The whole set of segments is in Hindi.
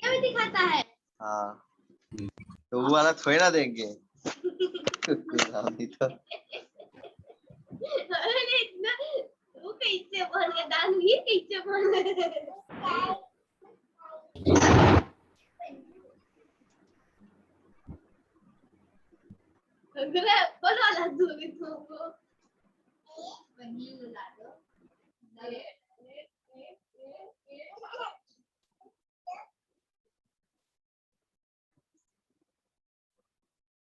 भी दिखाता है। हाँ तो वो वाला थोड़ी ना देंगे। तो अरे इतना वो कैसे बोल गया, दानवीर कैसे बोल गया। बोलो ला दूंगी तुमको, वही ला दो।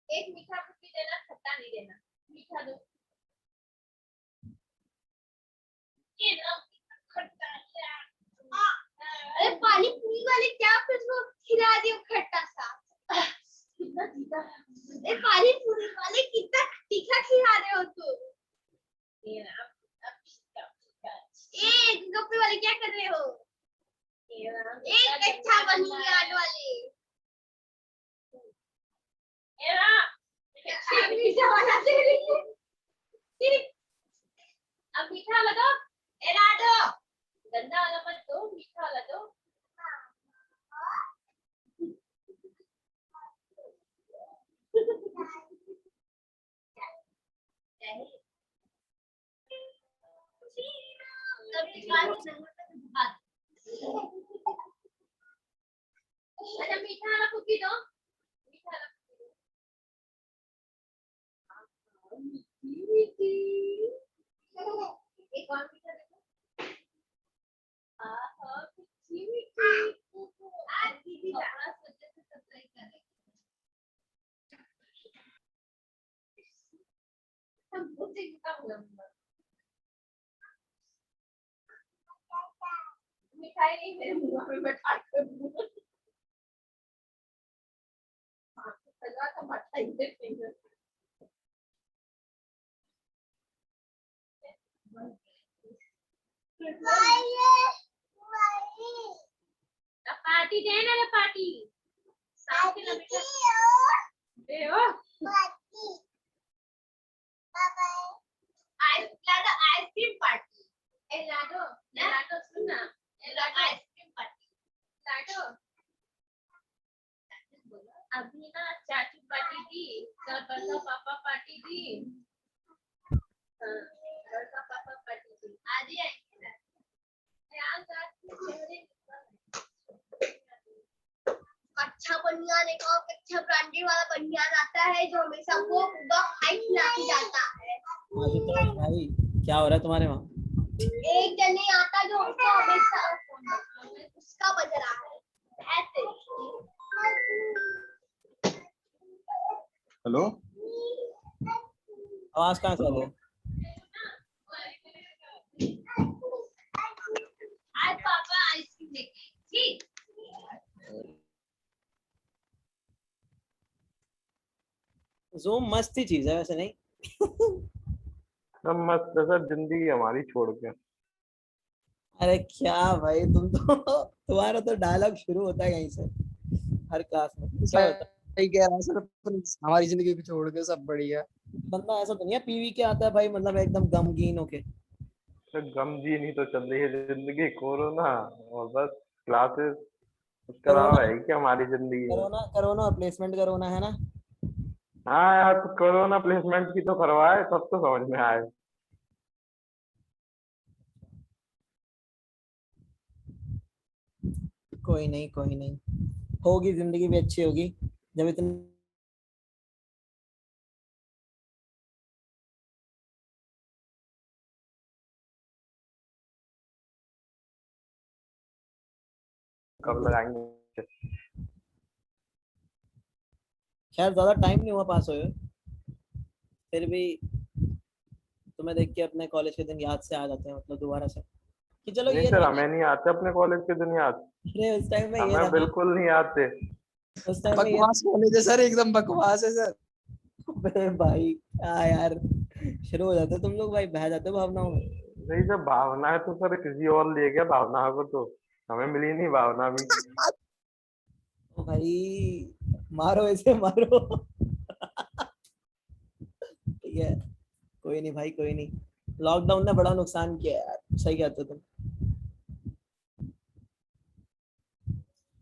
एक मीठा कुकी देना, खट्टा नहीं देना, मीठा दो। ये ना खट्टा है। अरे पानी पूरी वाले क्या फिर वो खिला दियो खट्टा सा, कितना तीखा। अरे पानी पूरी वाले कितना तीखा खिला रहे हो तुम। ये ना ए गप्पे वाले क्या कर रहे हो। एक अच्छा बनियान वाले, मीठा वाला दे रही है। अब मीठा वाला दो, दो गंदा वाला मत दो, मीठा वाला दो। अच्छा मीठा वाला कुकी दो, मीठा वाला एक और मीठा देखो। आज दीदी थोड़ा सोचे से सब्सक्राइब करें। हम मुझे क्या हुआ, मिठाई नहीं मेरे मुंह में बैठा कर सजा तो मिठाई देखेंगे। पार्टी देना रे पार्टी साथ के लगे दे ओ आइसक्रीम पार्टी ए लाडो सुन ना, लाडो आइसक्रीम पार्टी लाडो। अभी ना चाचू पार्टी दी, कल पापा पार्टी दी, कल पापा पार्टी दी, आज ही आएंगे ना यार साथ। अच्छा बनियान एक और अच्छा ब्रांडेड वाला बनियान आता है जो हमेशा वो पूरा हाइट लाके जाता है। तो भाई क्या हो रहा है तुम्हारे वहाँ? एक जने आता जो उसको हमेशा उसका बज रहा है ऐसे। हेलो आवाज कहाँ से आ रही है? आज पापा आइसक्रीम लेके ठीक। ज़ूम मस्त ही चीज है वैसे, नहीं? सब मस्त है सर, जिंदगी हमारी छोड़ के। अरे क्या भाई, तुम तो तुम्हारा तो डायलॉग शुरू होता है यहीं से हर क्लास में। क्या होता है? सही कह रहा है सर, हमारी जिंदगी को छोड़ के सब बढ़िया। बंदा ऐसा तो नहीं है पीवी के आता है भाई, मतलब एकदम गमगीन होके। सर गमगीन ही तो चल रही है जिंदगी, कोरोना और बस क्लासेस, उसके अलावा है क्या हमारी जिंदगी में। कोरोना और प्लेसमेंट कोरोना है ना। हाँ यार, तो कोरोना प्लेसमेंट की तो करवाए तब तो समझ में आए। कोई नहीं होगी, जिंदगी भी अच्छी होगी जब इतने कब लगाएंगे। खैर ज्यादा टाइम नहीं हुआ पास हुए, फिर भी तुम्हें देख के अपने कॉलेज के दिन याद से आ जाते हैं, मतलब दोबारा से कि चलो नहीं ये सर, हमें नहीं आते अपने कॉलेज के दिन याद। अरे उस टाइम में ये हमें था, बिल्कुल नहीं आते। उस टाइम में ये बकवास होने दे सर, एकदम बकवास है सर। अबे भाई क्या यार, शुरू हो जाते तुम लोग भाई, बह जाते हो भावनाओं में। नहीं, जब भावना है तो सर किसी और ले गया भावना को, तो हमें मिली नहीं भावना भी। ओ भाई मारो इसे मारो। ठीक है, कोई नहीं भाई कोई नहीं, लॉकडाउन ने बड़ा नुकसान किया यार, सही कहते हो तुम।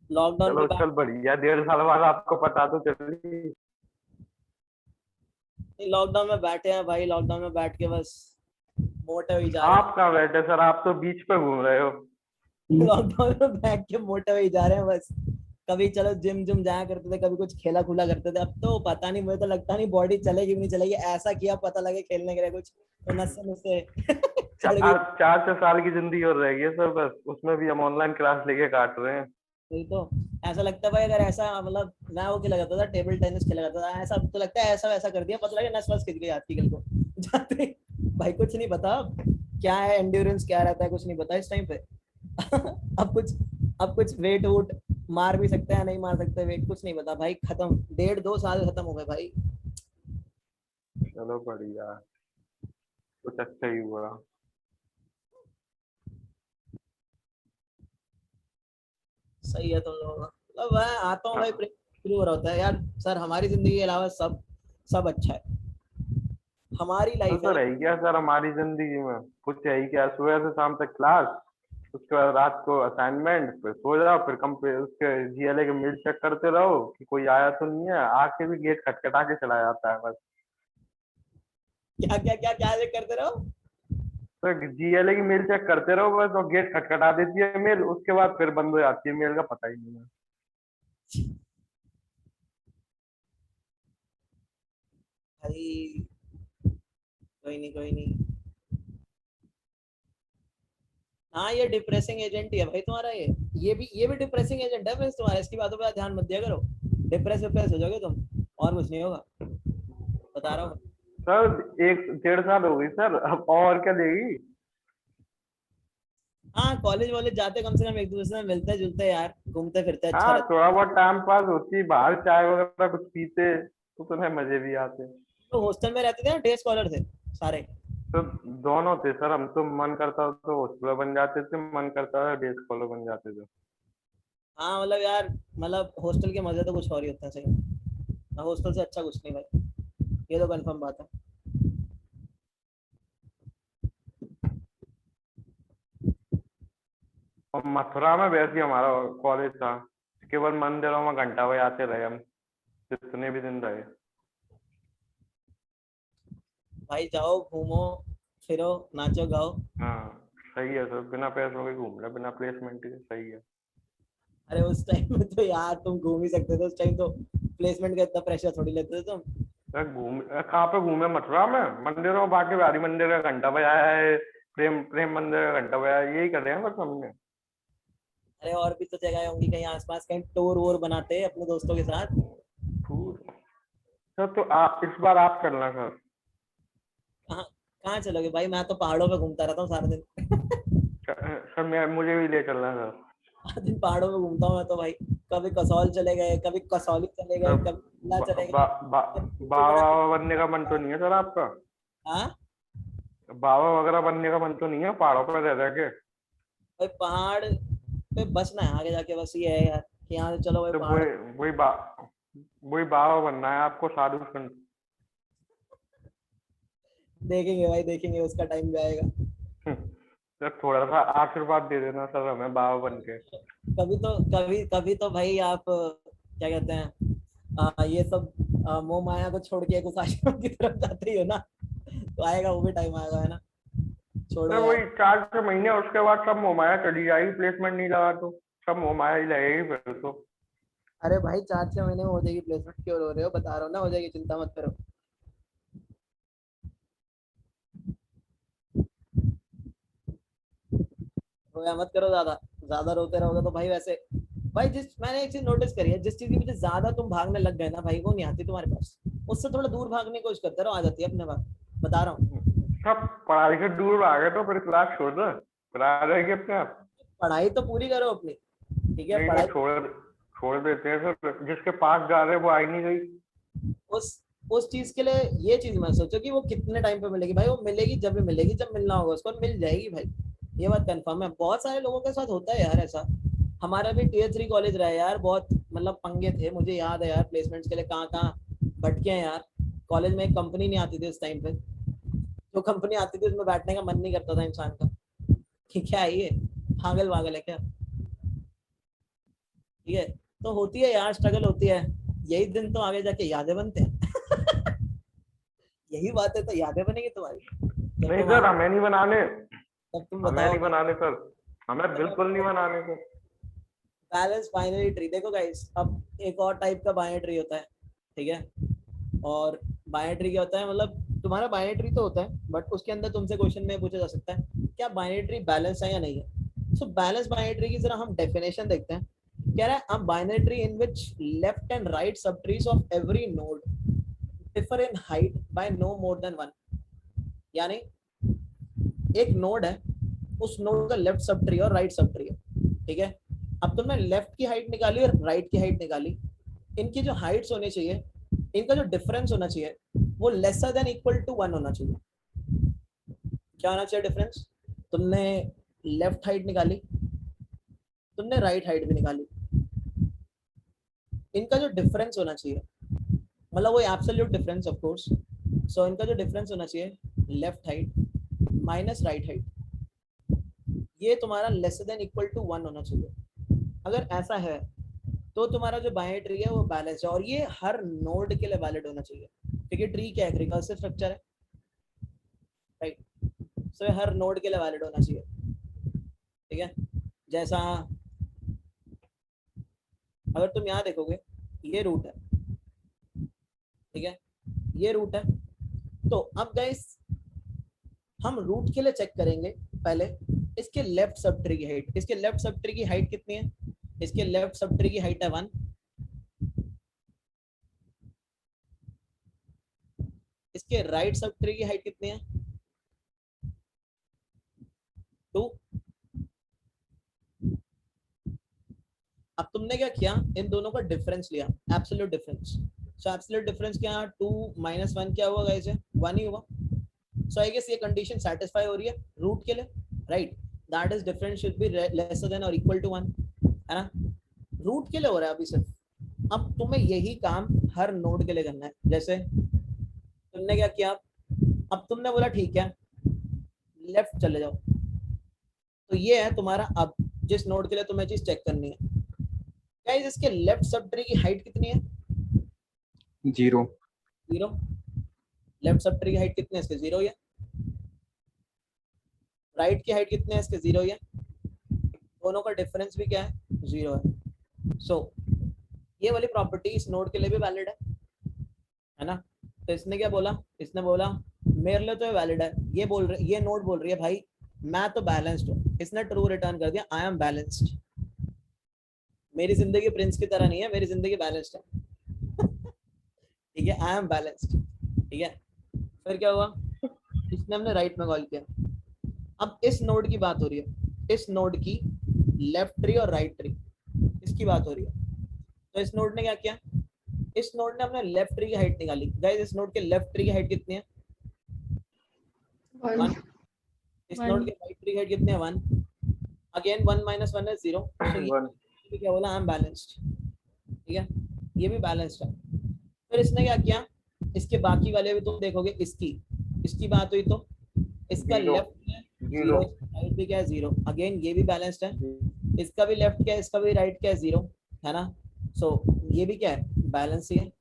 लॉकडाउन चलो में चल बढ़िया, 1.5 साल बाद आपको पता तो चली। लॉकडाउन में बैठे हैं भाई, लॉकडाउन में बैठ के बस मोटे हुई जा रहे आप कहाँ बैठे सर, आप तो बीच पे घूम रहे हो। हैं। लॉकडाउन में बैठ के मोटे हुई जा रहे हैं बस। कभी चलो जिम जिम जाया करते थे, कभी कुछ खेला खुला करते थे, अब तो पता नहीं, मुझे तो लगता नहीं बॉडी चलेगी भी नहीं चलेगी, ऐसा किया पता लगे खेलने के लिए कुछ तो नस से नसें चढ़ गई। 4 4 साल की जिंदगी और रह गई है सर, बस उसमें भी हम ऑनलाइन क्लास लेके काट रहे हैं। वही तो। ऐसा लगता है भाई अगर ऐसा मतलब मैं वो खेला करता था, टेबल टेनिस खेला करता था, ऐसा तो लगता है ऐसा वैसा कर दिया पता लगे नस वस खिंच गई हाथ की कल को जाते ही। भाई कुछ नहीं पता क्या है एंड्योरेंस क्या रहता है, कुछ नहीं पता इस टाइम पे। अब कुछ वेट वूट मार भी सकते हैं नहीं मार सकते वेट, कुछ नहीं पता भाई, खत्म 1.5 2 साल खत्म हो गए भाई। चलो बढ़िया, कुछ अच्छा ही हुआ। सही है तुम लोगों का, मतलब मैं आता हूँ भाई शुरू हो रहा होता है यार सर, हमारी जिंदगी के अलावा सब सब अच्छा है, हमारी तो लाइफ है सर ना। है ही क्या सर हमारी जिंदगी में, कुछ है ही क्या, सुबह से शाम तक क्लास, उसके बाद रात को असाइनमेंट, फिर सो जाओ, फिर कम पे उसके जीएलए के मेल चेक करते रहो कि कोई आया तो नहीं है, आके भी गेट खटखटा के चला जाता है बस। क्या क्या क्या क्या करते रहो। तो जीएलए की मेल चेक करते रहो बस, और गेट खटखटा देती है मेल, उसके बाद फिर बंद हो जाती है मेल, का पता ही नहीं है। भाई कोई नहीं कोई नहीं। हाँ ये डिप्रेसिंग एजेंट ही है भाई तुम्हारा, ये भी डिप्रेसिंग एजेंट है, बस तुम्हारा इसकी बातों पे ध्यान मत दिया करो, डिप्रेस विप्रेस हो जाओगे तुम, और कुछ नहीं होगा, बता रहा हूँ। सर 1 1.5 साल हो गई सर, अब और क्या देगी। हाँ कॉलेज वॉलेज जाते कम से कम एक दूसरे से मिलते जुलते यार, घूमते फिरते अच्छा हाँ रहता। थोड़ा बहुत टाइम पास होती, बाहर चाय वगैरह कुछ पीते तो तुम्हें मजे भी आते। तो हॉस्टल में रहते थे ना, डे स्कॉलर थे सारे। तो दोनों थे सर, हम तो मन करता तो हॉस्टलर बन जाते थे, मन करता था डे स्कॉलर बन जाते थे। हाँ मतलब यार, मतलब हॉस्टल के मजे तो कुछ और ही होते हैं सही, हॉस्टल से अच्छा कुछ नहीं भाई, ये तो कंफर्म बात है। और मथुरा में वैसे ही हमारा कॉलेज था, केवल मंदिरों में घंटा बजाते रहे हम, जितने भी दिन रहे। भाई जाओ घूमो फिरो नाचो गाओ। हाँ सही है सर, बिना पैसों के घूम रहे, बिना प्लेसमेंट के, सही है। अरे उस टाइम में तो यार तुम घूम ही सकते थे, उस टाइम तो प्लेसमेंट का इतना प्रेशर थोड़ी लेते थे तुम। कहाँ पे घूमे मथुरा में, मंदिरों, बाकी बिहारी मंदिर का घंटा बजाया है, प्रेम प्रेम मंदिर का घंटा बजाया है, यही कर रहे हैं बस हमने। अरे और भी तो जगह होंगी कहीं आसपास, कहीं टूर वूर बनाते अपने दोस्तों के साथ। सर तो आप इस बार आप करना सर। कहाँ कहाँ चलोगे भाई, मैं तो पहाड़ों पे घूमता रहता हूँ सारा दिन। सर मैं मुझे भी ले चलना सर। सारा दिन पहाड़ों में घूमता हूँ मैं तो भाई, कभी कसौल चले गए, कभी कसौली चले सर गए, कभी शिमला बा, चले बा, गए, बा, कभी बाबा चुचुड़ा। बनने का मन तो नहीं है सर आपका। हाँ बाबा वगैरह बनने का मन तो नहीं है पहाड़ों पर रह रह के। भाई पहाड़ पे बसना है आगे जाके, बस ये है यार कि यहाँ से चलो भाई तो पहाड़। वही बा वही बाबा बनना है आपको, साधु संत। देखेंगे भाई देखेंगे, उसका टाइम भी आएगा। सर थोड़ा सा आशीर्वाद दे देना सर हमें बाबा बन के। कभी तो भाई आप क्या कहते हैं, ये सब मोह माया को छोड़ के कुछ आश्रम की तरफ जाते ही हो ना, तो आएगा वो भी टाइम आएगा है ना, छोड़ो सर वही यार। 4 6 महीने, उसके बाद सब मोमाया चली जाएगी, प्लेसमेंट नहीं लगा तो सब मोमाया ही लगेगी फिर तो। अरे भाई 4 6 महीने में हो जाएगी प्लेसमेंट, क्यों रो रहे हो, बता रहा हूँ ना हो जाएगी, चिंता मत करो। रोया मत करो ज्यादा, ज्यादा रोते रहोगे तो भाई वैसे, भाई मैंने एक चीज नोटिस करी है, जिस चीज के पीछे ज्यादा तुम भागने लग गए ना भाई, वो नहीं आती तुम्हारे पास, उससे थोड़ा दूर भागने की कोशिश करते रहो, आ जाती है अपने बात, बता रहा हूँ। सब पढ़ाई से दूर आ गए तो फिर क्लास छोड़ दो, फिर आ जाएगी अपने आप। पढ़ाई तो पूरी करो अपनी, ठीक है नहीं तो पढ़ाई। छोड़ देते हैं सर, जिसके पास जा रहे हैं वो आई नहीं गई। उस उस चीज के लिए ये चीज मत सोचो कि वो कितने टाइम पे मिलेगी भाई, वो मिलेगी जब भी मिलेगी, जब मिलना होगा उसको मिल जाएगी भाई, ये बात कंफर्म है, बहुत सारे लोगों के साथ होता है यार ऐसा। हमारा भी टीयर 3 कॉलेज रहा है यार, बहुत मतलब पंगे थे, मुझे याद है यार प्लेसमेंट्स के लिए कहाँ कहाँ भटके हैं यार। कॉलेज में एक कंपनी नहीं आती थी उस टाइम पे, जो कंपनी आती थी उसमें बैठने का मन नहीं करता था इंसान का, कि क्या है ये पागल वागल है क्या, ठीक है, तो होती है यार, स्ट्रगल होती है, यही दिन तो आगे जाके यादें बनते हैं। यही बात है, तो यादें बनेगी तुम्हारी जब नहीं तुम सर, आगे, हमें नहीं बनाने, तब तुम हमें नहीं बताओगे। बनाने सर, हमें बिल्कुल नहीं बनाने सर। बैलेंस बाइनरी ट्री देखो गाइस, अब एक और टाइप का बाइनरी ट्री होता है, ठीक है, और बाइनरी ट्री क्या होता है, मतलब तुम्हारा बाइनरी ट्री तो होता है, बट उसके अंदर तुमसे क्वेश्चन में पूछा जा सकता है क्या बाइनरी ट्री बैलेंस है या नहीं है। सो बैलेंस बाइनरी ट्री की जरा हम डेफिनेशन देखते हैं। कह रहा है a binary tree in which left and right subtrees of every node differ in height by no more than 1। यानी एक नोड है, उस नोड का लेफ्ट सब ट्री और राइट सब ट्री है, ठीक है। अब तुमने लेफ्ट की हाइट निकाली और राइट की हाइट निकाली, इनकी जो हाइट्स होनी चाहिए, इनका जो डिफरेंस होना चाहिए वो लेसर देन इक्वल टू 1 होना चाहिए। क्या होना चाहिए डिफरेंस? तुमने लेफ्ट हाइट निकाली, तुमने राइट हाइट भी निकाली, इनका जो डिफरेंस होना चाहिए, मतलब वो एब्सोल्यूट डिफरेंस ऑफ कोर्स, सो इनका जो डिफरेंस होना चाहिए left height minus right height, ये तुम्हारा लेस देन इक्वल टू 1 होना चाहिए। अगर ऐसा है तो तुम्हारा जो बाइनरी ट्री है वो बैलेंस है, और ये हर नोड के लिए वैलिड होना चाहिए, क्योंकि ट्री क्या है, रिकर्सिव स्ट्रक्चर है, राइट। सो ये हर नोड के लिए वैलिड होना चाहिए, ठीक है। जैसा अगर तुम यहाँ देखोगे, ये रूट है, ठीक है, ये रूट है, तो अब गाइस हम रूट के लिए चेक करेंगे पहले इसके लेफ्ट सब ट्री की हाइट। इसके लेफ्ट सब ट्री की हाइट कितनी है? इसके लेफ्ट सब ट्री की हाइट है 1। इसके राइट सब ट्री की हाइट कितनी है? 2। अब तुमने क्या किया, इन दोनों का डिफरेंस लिया, एब्सोल्यूट डिफरेंस। सो एब्सोल्यूट डिफरेंस क्या, 2 माइनस 1 क्या हुआ गाइस? 1 ही हुआ। सो आई गेस ये कंडीशन सेटिस्फाई हो रही है रूट के लिए, right. That is difference should be lesser then और इक्वल टू 1, है ना। रूट के लिए हो रहा है अभी सिर्फ। अब तुम्हें यही काम हर नोड के लिए करना है। जैसे तुमने क्या किया, अब तुमने बोला ठीक है लेफ्ट चले जाओ, तो ये है तुम्हारा, अब जिस नोड के लिए तुम्हें चीज चेक करनी है। गाइस इसके लेफ्ट सब ट्री की हाइट कितनी है? 0। 0। लेफ्ट सब ट्री की हाइट कितनी है इसके? 0 है। राइट की हाइट कितनी है इसके? 0 है। दोनों का डिफरेंस भी क्या है? 0 है। सो ये वाली प्रॉपर्टी इस नोड के लिए भी वैलिड है ना। तो इसने क्या बोला, इसने बोला मेरे लिए तो ये वैलिड है, ये बोल रहे, ये नोड बोल रही है भाई मैं तो बैलेंस्ड हूँ। इसने ट्रू रिटर्न कर दिया, आई एम बैलेंस्ड। मेरी जिंदगी प्रिंस की तरह नहीं है, मेरी जिंदगी बैलेंस्ड है। ठीक है, आई एम बैलेंस्ड, ठीक है। फिर क्या हुआ, इसने हमने राइट में कॉल किया। अब इस नोड की बात हो रही है, इस नोड की लेफ्ट ट्री और राइट ट्री, इसकी बात हो रही है। तो इस नोड ने क्या किया, इस नोड ने अपने लेफ्ट ट्री की हाइट निकाली। गाइस इस नोड के लेफ्ट ट्री की हाइट कितनी है? 1। इस नोड के राइट ट्री की हाइट कितनी है? 1। Again 1 minus 1 is 0। सो ये क्या बोला, आई एम बैलेंस्ड, ठीक है, ये भी बैलेंस्ड है। फिर इसने क्या किया, इसके बाकी वाले भी तुम देखोगे, इसकी बात हुई तो इसका लेफ्ट है 0, राइट भी क्या है 0। अगेन ये भी बैलेंस्ड है, इसका भी लेफ्ट क्या है, इसका भी राइट क्या है 0, है ना। सो ये भी क्या है, बैलेंस ही है।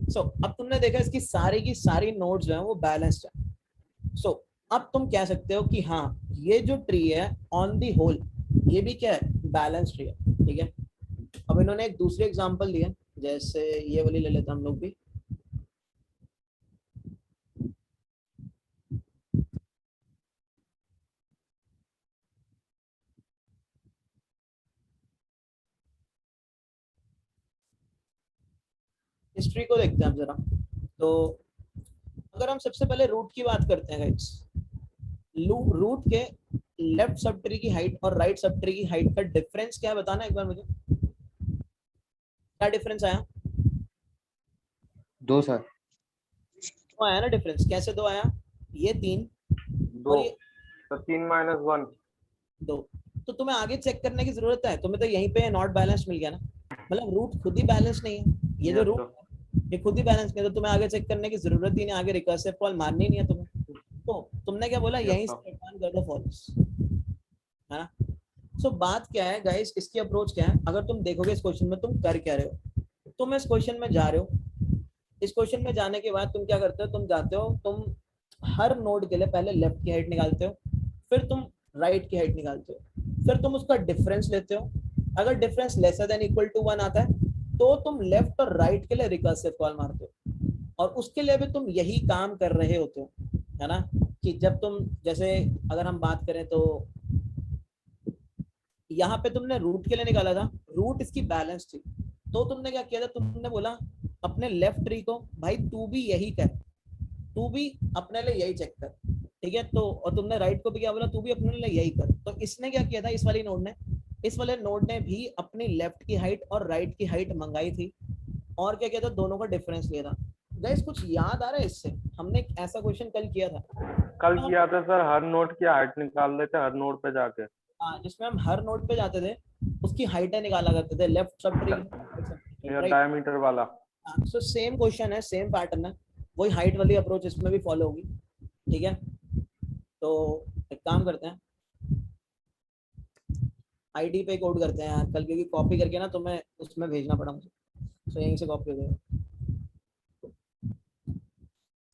सो अब तुमने देखा इसकी सारी की सारी नोड्स जो है वो बैलेंस्ड है। सो अब तुम कह सकते हो कि हाँ ये जो ट्री है ऑन दी होल ये भी क्या है, बैलेंस्ड ट्री है, ठीक है। अब इन्होंने एक दूसरी एग्जांपल दिया, जैसे ये वाली ले लेते हम लोग भी। हिस्ट्री को देखते हैं जरा। तो अगर हम सबसे पहले रूट की बात करते हैं गाइस, रूट के लेफ्ट सब ट्री की हाइट और राइट सब ट्री की हाइट का डिफरेंस क्या है बताना एक बार मुझे, क्या डिफरेंस आया? 2 सर। तो आया ना डिफरेंस, कैसे 2 आया? ये 3 2, और ये तो 3 माइनस 1। 2। तो तुम्हें आगे चेक करने की जरूरत है, तुम्हें तो यहीं पे नॉट बैलेंस मिल गया ना, मतलब रूट खुद ही बैलेंस नहीं है। ये जो रूट ये खुद ही बैलेंस नहीं है, तो तुम्हें आगे चेक करने की जरूरत ही नहीं, आगे रिकर्सिव कॉल मारनी नहीं है तुम्हें। तो तुमने क्या बोला, यहीं से रिटर्न कर दो फॉल्स, है ना। सो बात क्या है गाइस, इसकी अप्रोच क्या है, अगर तुम देखोगे इस क्वेश्चन में तुम कर क्या रहे हो, तुम इस क्वेश्चन में जा रहे हो, इस क्वेश्चन में जाने के बाद तुम क्या करते हो, तुम जाते हो, तुम हर नोड के लिए पहले लेफ्ट की हाइट निकालते हो, फिर तुम राइट की हाइट निकालते हो, फिर तुम उसका डिफरेंस लेते हो, अगर difference lesser than equal to 1 आता है तो तुम लेफ्ट और राइट के लिए रिकर्सिव कॉल मारते हो, और उसके लिए भी तुम यही काम कर रहे होते हो, है ना, कि जब तुम जैसे अगर हम बात करें तो यहाँ पे तुमने रूट के लिए निकाला था, रूट इसकी बैलेंस थी, तो तुमने क्या किया था, तुमने बोला अपने लेफ्ट ट्री को भाई तू भी यही कर, तू भी अपने लिए यही चेक कर, ठीक है, तो और तुमने राइट को भी क्या बोला, तू भी अपने लिए यही कर, तो इसने क्या किया था, इस वाली नोड ने, इस वाले नोड ने भी अपनी लेफ्ट की हाइट और राइट की हाइट मंगाई थी, और क्या किया था, दोनों का डिफरेंस लिया था। गाइस कुछ याद आ रहा है इससे, हमने एक ऐसा क्वेश्चन कल किया था, कल किया था सर, हर नोट की हाइट निकाल लेते हर नोट पे जाके। जिसमें हम हर नोड पे जाते थे, उसकी हाइटें निकाला करते थे, लेफ्ट सब ट्री, या राइट, डायमीटर वाला। सो सेम क्वेश्चन है, सेम पैटर्न है, वही हाइट वाली अप्रोच इसमें भी फॉलो होगी, ठीक है, तो एक काम करते हैं, आईडी पे कोड करते हैं यार कल, क्योंकि कॉपी करके ना तुम्हें उसमें भेजना पड़ा मुझे, सो यहीं से कॉपी कर देगा,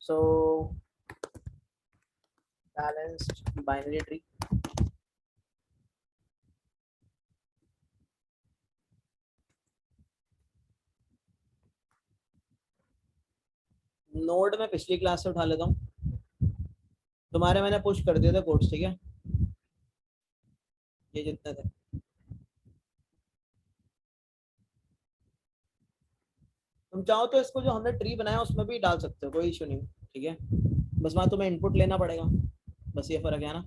सो बैलेंस्ड बाइनरी ट्री, नोड में पिछली क्लास से उठा लेता हूँ, तुम्हारे मैंने पुश कर दिए थे कोड्स, ठीक है, ये जितने थे, तुम चाहो तो इसको जो हमने ट्री बनाया उसमें भी डाल सकते हो, कोई इशू नहीं, ठीक है, बस वहां तुम्हें इनपुट लेना पड़ेगा, बस ये फर्क है ना।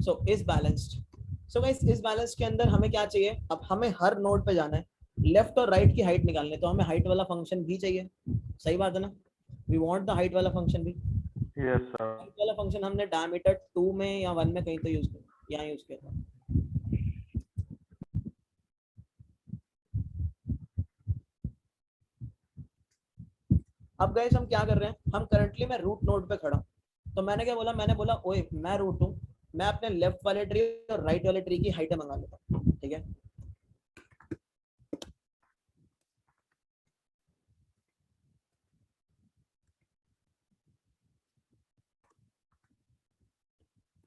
सो इस बैलेंस्ड, सो गाइस इस बैलेंस के अंदर हमें क्या चाहिए, अब हमें हर नोड पे जाना है, लेफ्ट और राइट की हाइट निकालनी है, तो हमें हाइट वाला फंक्शन भी चाहिए, सही बात है ना, वी वांट द हाइट वाला फंक्शन भी, यस सर। हाइट वाला फंक्शन हमने डायमीटर 2 में या 1 में कहीं तो यूज किया, यहाँ यूज किया था, अब गाइस हम क्या कर रहे हैं, हम करंटली मैं रूट नोड पे खड़ा हूं, तो मैंने क्या बोला, मैंने बोला ओए मैं रूट हूं, मैं अपने लेफ्ट वाले ट्री और राइट वाले ट्री की हाइटें मंगा लेता हूं, ठीक है,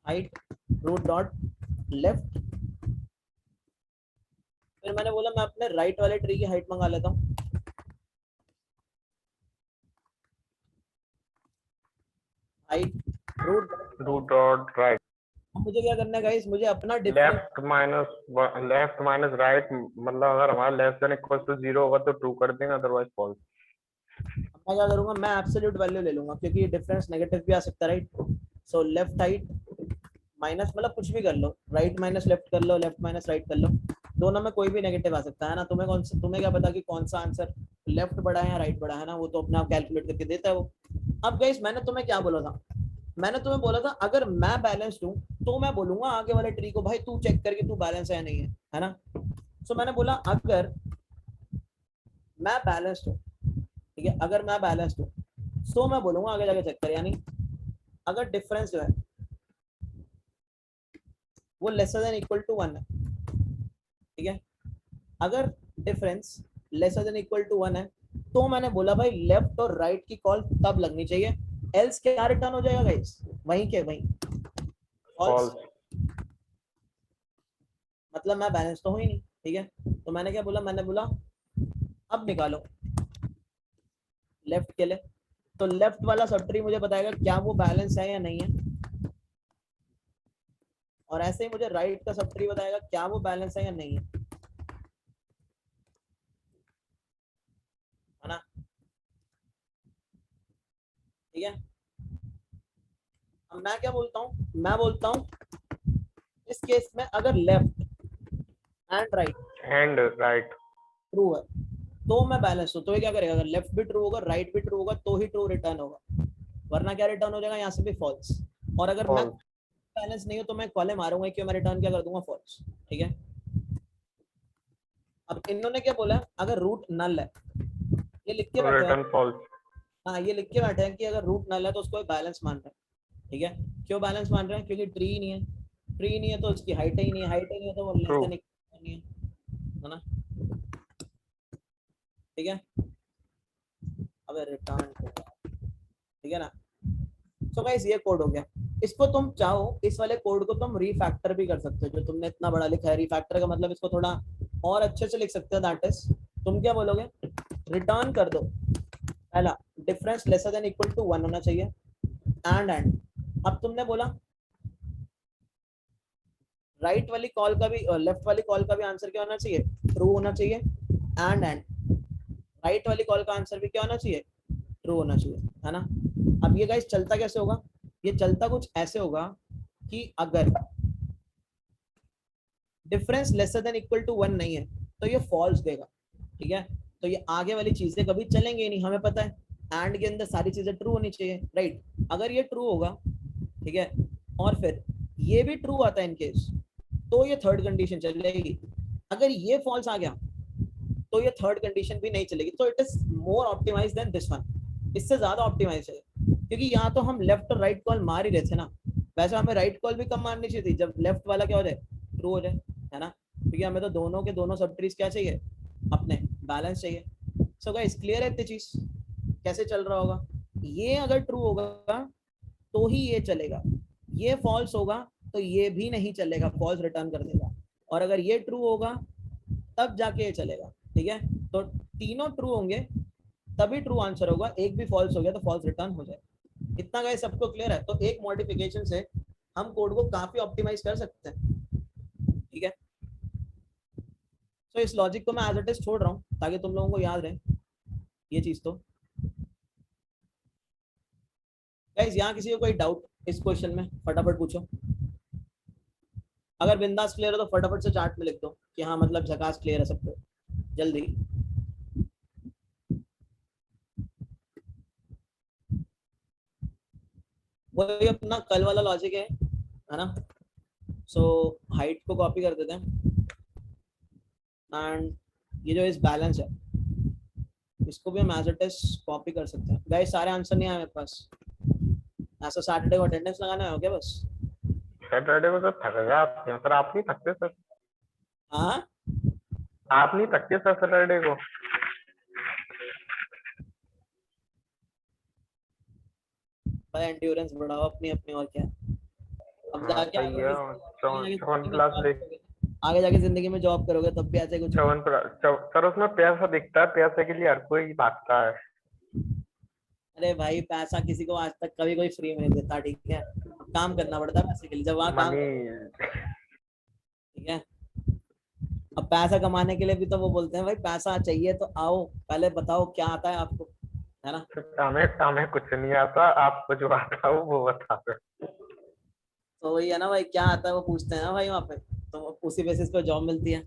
हाइट रूट डॉट लेफ्ट, फिर मैंने बोला मैं अपने राइट वाले ट्री की हाइट मंगा लेता हूँ, हाइट रूट डॉट राइट, मुझे क्या करना है गाइस, मुझे अपना डिफरेंस, लेफ्ट माइनस राइट, मतलब अगर हमारा लेस देन इक्वल टू 0 होगा तो ट्रू कर देंगे, अदरवाइज फॉल्स। मैं क्या करूंगा, मैं एब्सोल्यूट वैल्यू ले लूंगा, क्योंकि डिफरेंस नेगेटिव भी आ सकता है, right, so left height minus, मतलब कुछ भी कर लो, राइट माइनस लेफ्ट कर लो, लेफ्ट माइनस राइट कर लो, दोनों में कोई भी नेगेटिव आ सकता है ना, तुम्हें कौन सा, तुम्हें क्या पता कि कौन सा आंसर लेफ्ट बड़ा है या राइट बड़ा है ना, वो तो अपने आप कैलकुलेट करके देता है वो। अब गाइस मैंने तुम्हें क्या बोला था, मैंने तुम्हें बोला था अगर मैं बैलेंस्ड हूँ तो मैं बोलूंगा आगे वाले ट्री को भाई तू चेक करके तू बैलेंस है या नहीं है ना, सो मैंने बोला अगर मैं बैलेंस्ड हूँ, ठीक है, अगर मैं बैलेंस्ड हूँ तो मैं बोलूंगा आगे जाके चेक कर, यानी अगर डिफरेंस जो है वो लेसर देन इक्वल टू 1 है, ठीक है, अगर difference lesser than equal to 1 है तो मैंने बोला भाई लेफ्ट और राइट की कॉल तब लगनी चाहिए, एल्स क्या रिटर्न हो जाएगा गाइस, वहीं के वहीं फॉल्स। मतलब मैं बैलेंस तो हूँ ही नहीं, ठीक है, तो मैंने क्या बोला, मैंने बोला अब निकालो लेफ्ट के लिए, तो लेफ्ट वाला सब ट्री मुझे बताएगा क्या वो बैलेंस है या नहीं है, और ऐसे ही मुझे राइट का सब ट्री बताएगा क्या वो बैलेंस है या नहीं है ना, ठीक है, अब मैं क्या बोलता हूँ, मैं बोलता हूँ इस केस में अगर लेफ्ट एंड राइट ट्रू है तो मैं बैलेंस हूँ, तो ये क्या करेगा, अगर लेफ्ट भी ट्रू होगा राइट भी ट्रू होगा तो ही ट्रू रिटर्न होगा, वरना क्या रिटर्न हो जाएगा यहाँ से भी फॉल्स, और अगर मैं बैलेंस नहीं हो तो मैं कॉले मारूंगा क्यों, मैं रिटर्न क्या कर दूंगा फॉल्स, ठीक है, अब इन्होंने क्या बोला, अगर रूट नल है, ये लिख के बैठे हैं, फॉल्स। हाँ ये लिख के बैठे हैं कि अगर रूट नल है तो उसको बैलेंस मान रहे हैं, ठीक है, क्यों बैलेंस मान रहे हैं, क्योंकि ट्री ही नहीं है, 3 नहीं है तो उसकी हाइट ही नहीं है, हाइट ही नहीं है तो वो लेस True. देन इक्वल नहीं है ना? ठीक है, अब रिटर्न ठीक है ना? सो गाइस ये कोड हो गया। इसको तुम चाहो इस वाले कोड को तुम रीफैक्टर भी कर सकते हो, जो तुमने इतना बड़ा लिखा है। रीफैक्टर का मतलब इसको थोड़ा और अच्छे से लिख सकते हो। दैट इज, तुम क्या बोलोगे, रिटर्न कर दो पहला difference lesser than equal to 1 होना चाहिए, एंड अब तुमने बोला राइट वाली कॉल का भी लेफ्ट वाली कॉल का भी आंसर क्या होना चाहिए, ट्रू होना चाहिए, एंड राइट वाली कॉल का आंसर भी क्या होना चाहिए, ट्रू होना चाहिए, है ना? अब ये गाइस चलता कैसे होगा, ये चलता कुछ ऐसे होगा कि अगर difference lesser than equal to 1 नहीं है तो ये फॉल्स देगा, ठीक है? तो ये आगे वाली चीजें कभी चलेंगे ही नहीं, हमें पता है एंड के अंदर सारी चीजें ट्रू होनी चाहिए, राइट? अगर ये ट्रू होगा, ठीक है, और फिर ये भी ट्रू आता है इन केस, तो ये थर्ड कंडीशन चलेगी। अगर ये फॉल्स आ गया तो ये थर्ड कंडीशन भी नहीं चलेगी। तो it is more optimize than this one, इससे ज्यादा ऑप्टिमाइज है, क्योंकि यहाँ तो हम लेफ्ट और राइट कॉल मार ही रहे थे ना। वैसे हमें राइट कॉल भी कम मारनी चाहिए थी, जब लेफ्ट वाला क्या हो जाए, ट्रू हो जाए, है ना? क्योंकि हमें तो दोनों के दोनों सब ट्रीज क्या चाहिए, अपने बैलेंस चाहिए। सो गाइस क्लियर है इतनी चीज कैसे चल रहा होगा? ये अगर ट्रू होगा तो ही ये चलेगा, ये फॉल्स होगा तो ये भी नहीं चलेगा, फॉल्स रिटर्न कर देगा, और अगर ये ट्रू होगा तब जाके ये चलेगा, ठीक है? तो तीनों ट्रू होंगे तभी ट्रू आंसर होगा, एक भी फॉल्स हो गया तो फॉल्स रिटर्न हो जाएगा। इतना गाइस सबको क्लियर है? तो एक मॉडिफिकेशन से हम कोड को काफी ऑप्टिमाइज कर सकते हैं, ठीक है? तो इस लॉजिक को मैं एज इट इज छोड़ रहा हूँ ताकि तुम लोगों को याद रहे ये चीज। तो गाइस यहाँ किसी को कोई डाउट इस क्वेश्चन में फटाफट पूछो। अगर बिंदास क्लियर है तो फटाफट से चार्ट में लिख दो कि हाँ मतलब झकास क्लियर है सबको, जल्दी। वही अपना कल वाला लॉजिक है ना? सो हाइट को कॉपी कर देते हैं, एंड ये जो इस बैलेंस है इसको भी हम एज इट इज कॉपी कर सकते हैं। गाइस सारे आंसर नहीं आए मेरे पास, ऐसा सैटरडे को अटेंडेंस लगाना है क्या बस? सैटरडे को सर थक गया आप, सर आप नहीं थकते सर? हाँ आप नहीं थकते सर सैटरडे को? भाई एंड्योरेंस बढ़ाओ अपनी अपनी, और क्या। अब जाके सही है। 7+ आगे जाके जिंदगी में जॉब करोगे तब भी ऐसे कुछ। 7+ सर उसमें पैसा दिखता है, पैसे के लिए हर कोई भागता है। अरे भाई पैसा किसी को आज तक कभी कोई फ्री में नहीं देता, ठीक है? काम करना पड़ता है पैसे के लिए, जब वहाँ काम, ठीक है? अब पैसा कमाने के लिए भी तो वो बोलते हैं भाई पैसा चाहिए तो आओ, पहले बताओ क्या आता है आपको, है ना? हमें कुछ नहीं आता, आपको जो आता है वो बता दो। तो वही है ना भाई, क्या आता है वो पूछते हैं ना भाई वहाँ पे, तो उसी बेसिस पे जॉब मिलती है।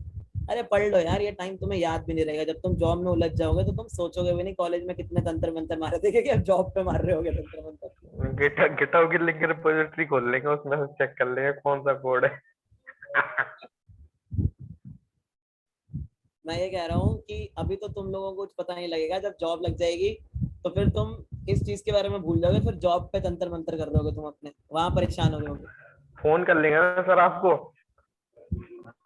अरे पढ़ लो यार, ये टाइम तुम्हें याद भी नहीं रहेगा, जब तुम जॉब में उलझ जाओगे तो तुम सोचोगे भी नहीं कॉलेज में कितने तंत्र मंत्र मारे थे, कि अब जॉब पे मार रहे होगे तंत्र मंत्र। गिटहब की लिंक रिपोजिटरी खोल लेंगे, उसमें से चेक कर लेंगे कौन सा कोड है। मैं ये कह रहा हूँ कि अभी तो तुम लोगों को कुछ पता नहीं लगेगा, जब जॉब लग जाएगी तो फिर तुम इस चीज के बारे में भूल जाओगे, फिर जॉब पे तंत्र मंत्र कर दोगे तुम अपने, वहां परेशान हो जाओगे। फोन कर लेंगे ना सर आपको,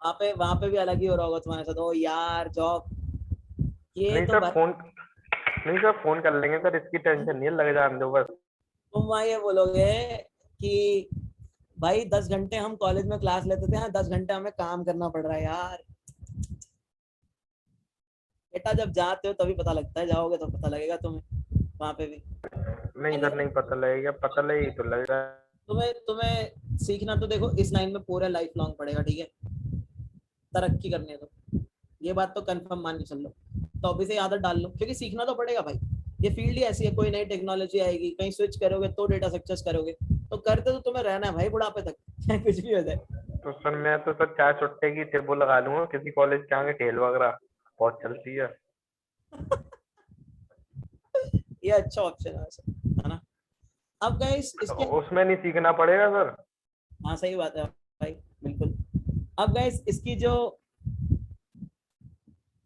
वहां पे भी अलग ही हो रहा होगा तुम्हारे साथ, ओ यार जॉब ये नहीं तो सर फोन, नहीं सर फोन कर लेंगे सर, इसकी टेंशन नहीं है, लग जाने दो बस। तुम वहां ये बोलोगे कि भाई 10 घंटे हम कॉलेज में क्लास लेते थे, 10 घंटे हमें काम करना पड़ रहा है यार। बेटा जब जाते हो तभी पता लगता है, जाओगे तो पता लगेगा तुम्हें वहां पे भी। नहीं सर नहीं पता लगेगा, पता लगेगी तो लग रहा है। तुम्हें सीखना तो देखो इस लाइन में पूरा लाइफ लॉन्ग पड़ेगा, ठीक है? तरक्की करने दो, ये बात तो कंफर्म मान के चल लो। तो अभी से आदत डाल लो, क्योंकि सीखना तो पड़ेगा भाई, ये फील्ड ही ऐसी है, कोई नई टेक्नोलॉजी आएगी, कहीं स्विच करोगे तो डेटा स्ट्रक्चर्स करोगे, तो करते तो तुम्हें रहना है भाई बुढ़ापे तक, चाहे कुछ भी हो जाए। तो सर मैं तो सर चाय छुट्टे की टेबल लगा लूंगा किसी कॉलेज के आगे, टेल वगैरह बहुत चलती है। ये अच्छा ऑप्शन है वैसे, है ना? अब गाइस इसके उसमें नहीं सीखना पड़ेगा सर? हाँ सही बात है भाई, बिल्कुल। अब गाइस इसकी जो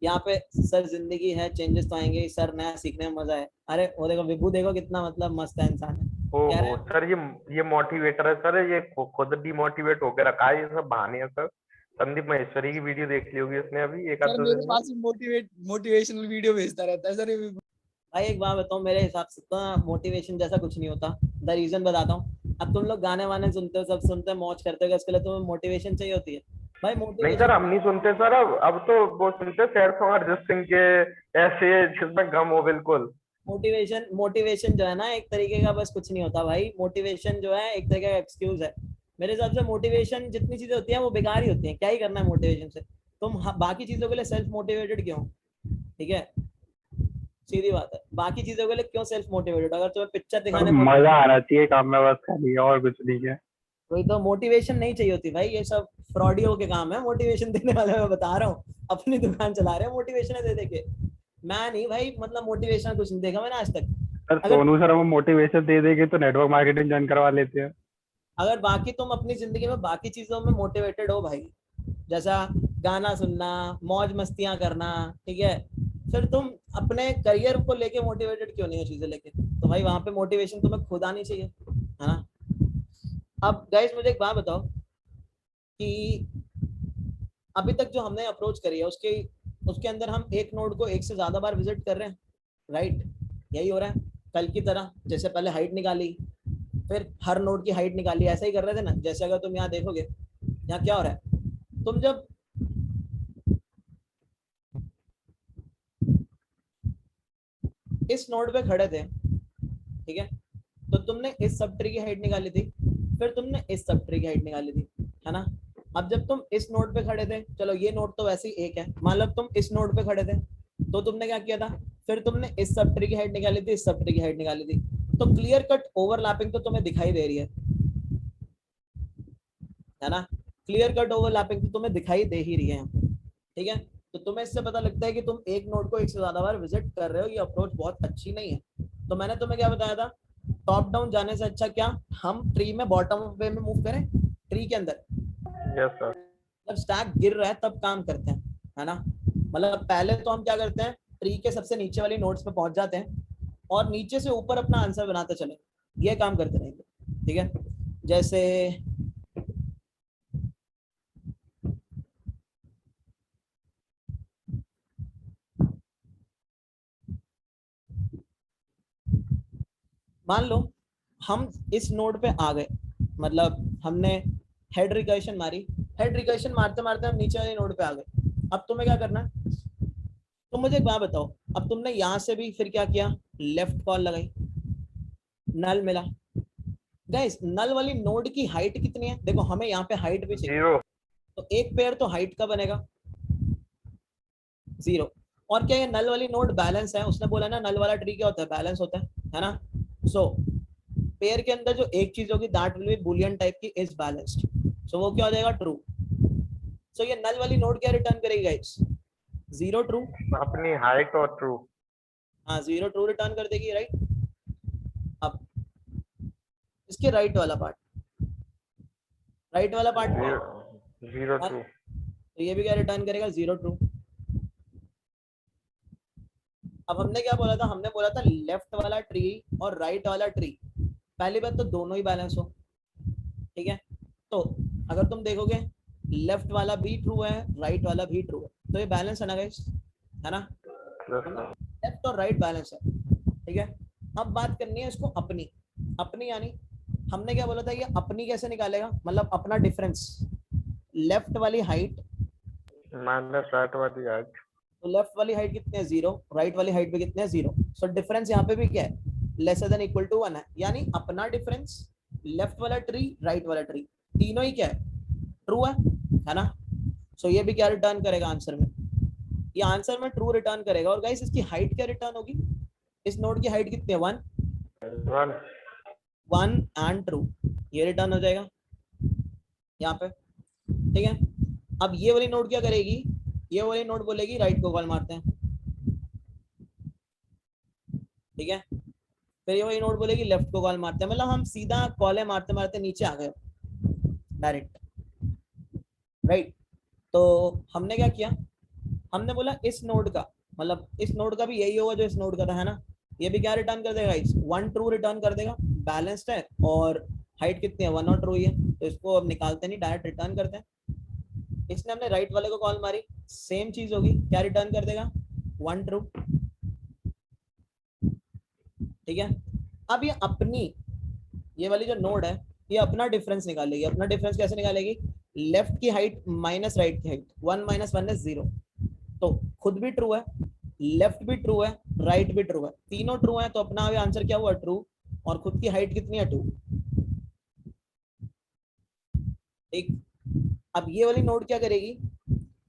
यहाँ पे सर जिंदगी है, चेंजेस तो आएंगे सर, नया सीखने में मजा है। अरे वो देखो विभू, देखो कितना मतलब मस्त है इंसान है, कह रहा ओहो है सर, ये मोटिवेटर है सर, ये खुद डिमोटिवेट होकर रखा है, ये सब बहाने हैं सर। संदीप महेश्वरी की वीडियो देख ली होगी उसने अभी एक आध सर दो मेरे दिन में। पास मोटिवेशनल वीडियो भेजता रहता है सर ये। भाई एक बात बताऊं, मेरे हिसाब से तो मोटिवेशन जैसा कुछ नहीं होता। द रीजन बताता हूँ। अब तुम लोग गाने वाने सुनते हो, सब सुनते हो, मौज करते हो, इसके लिए तुम्हें मोटिवेशन चाहिए होती है भाई। नहीं सर, मोटिवेशन हम नहीं सुनते सर, अब तो वो सुनते सैड सॉन्ग अरिजीत सिंह के, ऐसे जिसमें गम हो बिल्कुल। मोटिवेशन मोटिवेशन जो है ना, एक तरीके का बस कुछ नहीं होता भाई। मोटिवेशन जो है एक तरीके का एक्सक्यूज है। मेरे हिसाब से मोटिवेशन जितनी चीजें होती हैं वो बेकार ही होती हैं। क्या ही करना है मोटिवेशन से? तुम बाकी चीजों के लिए सेल्फ मोटिवेटेड क्यों? ठीक है, सीधी बात है। बाकी चीजों के लिए क्यों सेल्फ मोटिवेटेड? अगर तुम्हें पिक्चर सर दिखाने मजा आना चाहिए काम में, बस खाली, और कुछ नहीं है। कोई तो मोटिवेशन नहीं चाहिए होती भाई। ये सब फ्रॉडियो के काम है मोटिवेशन देने वाले। मैं बता रहा हूँ, अपनी दुकान चला रहे हैं मोटिवेशन दे दे के। मैं नहीं भाई, मतलब मोटिवेशन कुछ नहीं देखा मैंने आज तक। सर अगर सोनू सर वो मोटिवेशन दे देंगे तो नेटवर्क मार्केटिंग ज्वाइन करवा लेते हैं। अगर बाकी तुम अपनी जिंदगी में बाकी चीजों में मोटिवेटेड हो भाई, जैसा गाना सुनना, मौज मस्तियां करना, ठीक है, फिर तुम अपने करियर को लेके मोटिवेटेड क्यों नहीं हो चीजें लेके? तो भाई वहां पे मोटिवेशन तुम्हें खुद आनी चाहिए, है ना? अब गाइस मुझे एक बात बताओ कि अभी तक जो हमने अप्रोच करी है उसके उसके अंदर हम एक नोड को एक से ज्यादा बार विजिट कर रहे हैं, राइट? यही हो रहा है। कल की तरह जैसे पहले हाइट निकाली, फिर हर नोड की हाइट निकाली, ऐसा ही कर रहे थे ना। जैसे अगर तुम यहाँ देखोगे, यहाँ क्या हो रहा है, तुम जब इस नोड पे खड़े थे, ठीक है, तो तुमने इस सब ट्री की हाइट निकाली थी, फिर तुमने इस सब ट्री की हाइट निकाली थी, है ना? अब जब तुम इस नोड पे खड़े थे, चलो ये नोड तो वैसे ही एक है, मान लो तुम इस नोड पे खड़े थे, तो तुमने क्या किया था? फिर तुमने इस सब ट्री की हाइट निकाली थी, इस सब ट्री की हाइट निकाली थी। तो क्लियर कट ओवरलैपिंग तो तुम्हें दिखाई दे रही है ना? क्लियर कट ओवरलैपिंग तो तुम्हें दिखाई दे ही रही है यहाँ पे, ठीक है। तो तुम्हें इससे पता लगता है कि तुम एक नोड को एक से ज्यादा बार विजिट कर रहे हो। ये अप्रोच बहुत अच्छी नहीं है। तो मैंने तुम्हें क्या बताया था? टॉप डाउन जाने से अच्छा क्या हम ट्री में बॉटम वे में मूव करें, ट्री के अंदर। Yes sir. जब स्टैक गिर रहा है तब काम करते हैं, है ना? मतलब पहले तो हम क्या करते हैं, ट्री के सबसे नीचे वाली नोड्स पे पहुंच जाते हैं और नीचे से ऊपर अपना आंसर बनाते चले, ये काम करते रहेंगे, ठीक है। जैसे मान लो हम इस नोड पे आ गए, मतलब हमने हेड रिकर्शन मारी, हेड रिकर्शन मारते मारते हम नीचे वाले नोड पे आ गए। अब तुम्हें क्या करना है? तुम मुझे एक बात बताओ, अब तुमने यहां से भी फिर क्या किया? लेफ्ट कॉल लगाई, नल मिला। गाइस नल वाली नोड की हाइट कितनी है? देखो हमें यहाँ पे हाइट भी चाहिए, 0। तो एक पेयर तो हाइट का बनेगा 0। और क्या ये नल वाली नोड बैलेंस है? उसने बोला ना नल वाला ट्री क्या होता है? बैलेंस होता है ना? सो पेयर के अंदर जो एक चीज होगी that will be Boolean type की इज बैलेंस्ड, सो वो क्या हो जाएगा? ट्रू। सो ये नल वाली नोड क्या रिटर्न करेगी गाइस? 0 ट्रू। अपनी हाइट और ट्रू। हाँ 0 ट्रू रिटर्न कर देगी, राइट? अब इसके राइट वाला पार्ट, राइट वाला पार्ट क्या है? 0 ट्रू। तो ये भी क्या रिटर्न करेगा? 0 ट्रू। अब हमने क्या बोला था? हमने बोला था लेफ्ट वाला ट्री और राइट वाला ट्री, पहली बात तो दोनों ही बैलेंस हो, ठीक है। तो अगर तुम देखोगे लेफ्ट वाला भी ट्रू है, राइट वाला भी ट्रू है, तो ये बैलेंस है ना गाइस, है ना? लेफ्ट और राइट बैलेंस है, ठीक है। अब बात करनी है इसको अपनी अपनी, यानी हमने क्या बोला था? ये अपनी कैसे निकालेगा? मतलब अपना डिफरेंस, लेफ्ट वाली हाइट माइनस राइट वाली हाइट। तो लेफ्ट वाली हाइट कितनी है? 0। राइट वाली हाइट भी कितनी है? 0। सो डिफरेंस यहाँ पे भी क्या है? लेसर देन इक्वल टू 1 है, यानी अपना डिफरेंस, लेफ्ट वाला ट्री, राइट वाला ट्री, तीनों ही क्या है? ट्रू है ना? सो ये भी क्या रिटर्न करेगा आंसर में? ये आंसर में ट्रू रिटर्न करेगा। और गाइस इसकी हाइट क्या रिटर्न होगी? इस नोड की हाइट कितनी है? 1 1 एंड ट्रू, ये रिटर्न हो जाएगा यहाँ पे, ठीक है। अब ये वाली नोड क्या करेगी? ये वाली नोड बोलेगी राइट को कॉल मारते हैं, ठीक है। फिर ये वाली नोड बोलेगी लेफ्ट को कॉल मारते हैं। मतलब हम सीधा कॉल मारते मारते नीचे आ गए डायरेक्ट, राइट। तो हमने क्या किया? हमने बोला इस नोड का, मतलब इस नोड का भी यही होगा जो इस नोड का था, है ना? ये भी क्या रिटर्न कर देगा? 1 ट्रू रिटर्न कर देगा, बैलेंस्ड है और हाइट कितनी है 1 और ट्रू ही है, तो इसको अब निकालते नहीं, डायरेक्ट रिटर्न करते हैं। इसने हमने राइट वाले को कॉल मारी, सेम चीज होगी, क्या रिटर्न कर देगा 1 ट्रू। ठीक है, अब ये अपनी ये वाली जो नोड है ये अपना डिफरेंस निकालेगी। अपना डिफरेंस कैसे निकालेगी, लेफ्ट की हाइट माइनस राइट की हाइट, 1 - 1 इज 0, तो खुद भी ट्रू है, लेफ्ट भी ट्रू है, राइट भी ट्रू है, तीनों ट्रू है, तो अपना आंसर क्या हुआ ट्रू, और खुद की हाइट कितनी है 2। ठीक, अब ये वाली नोड क्या करेगी,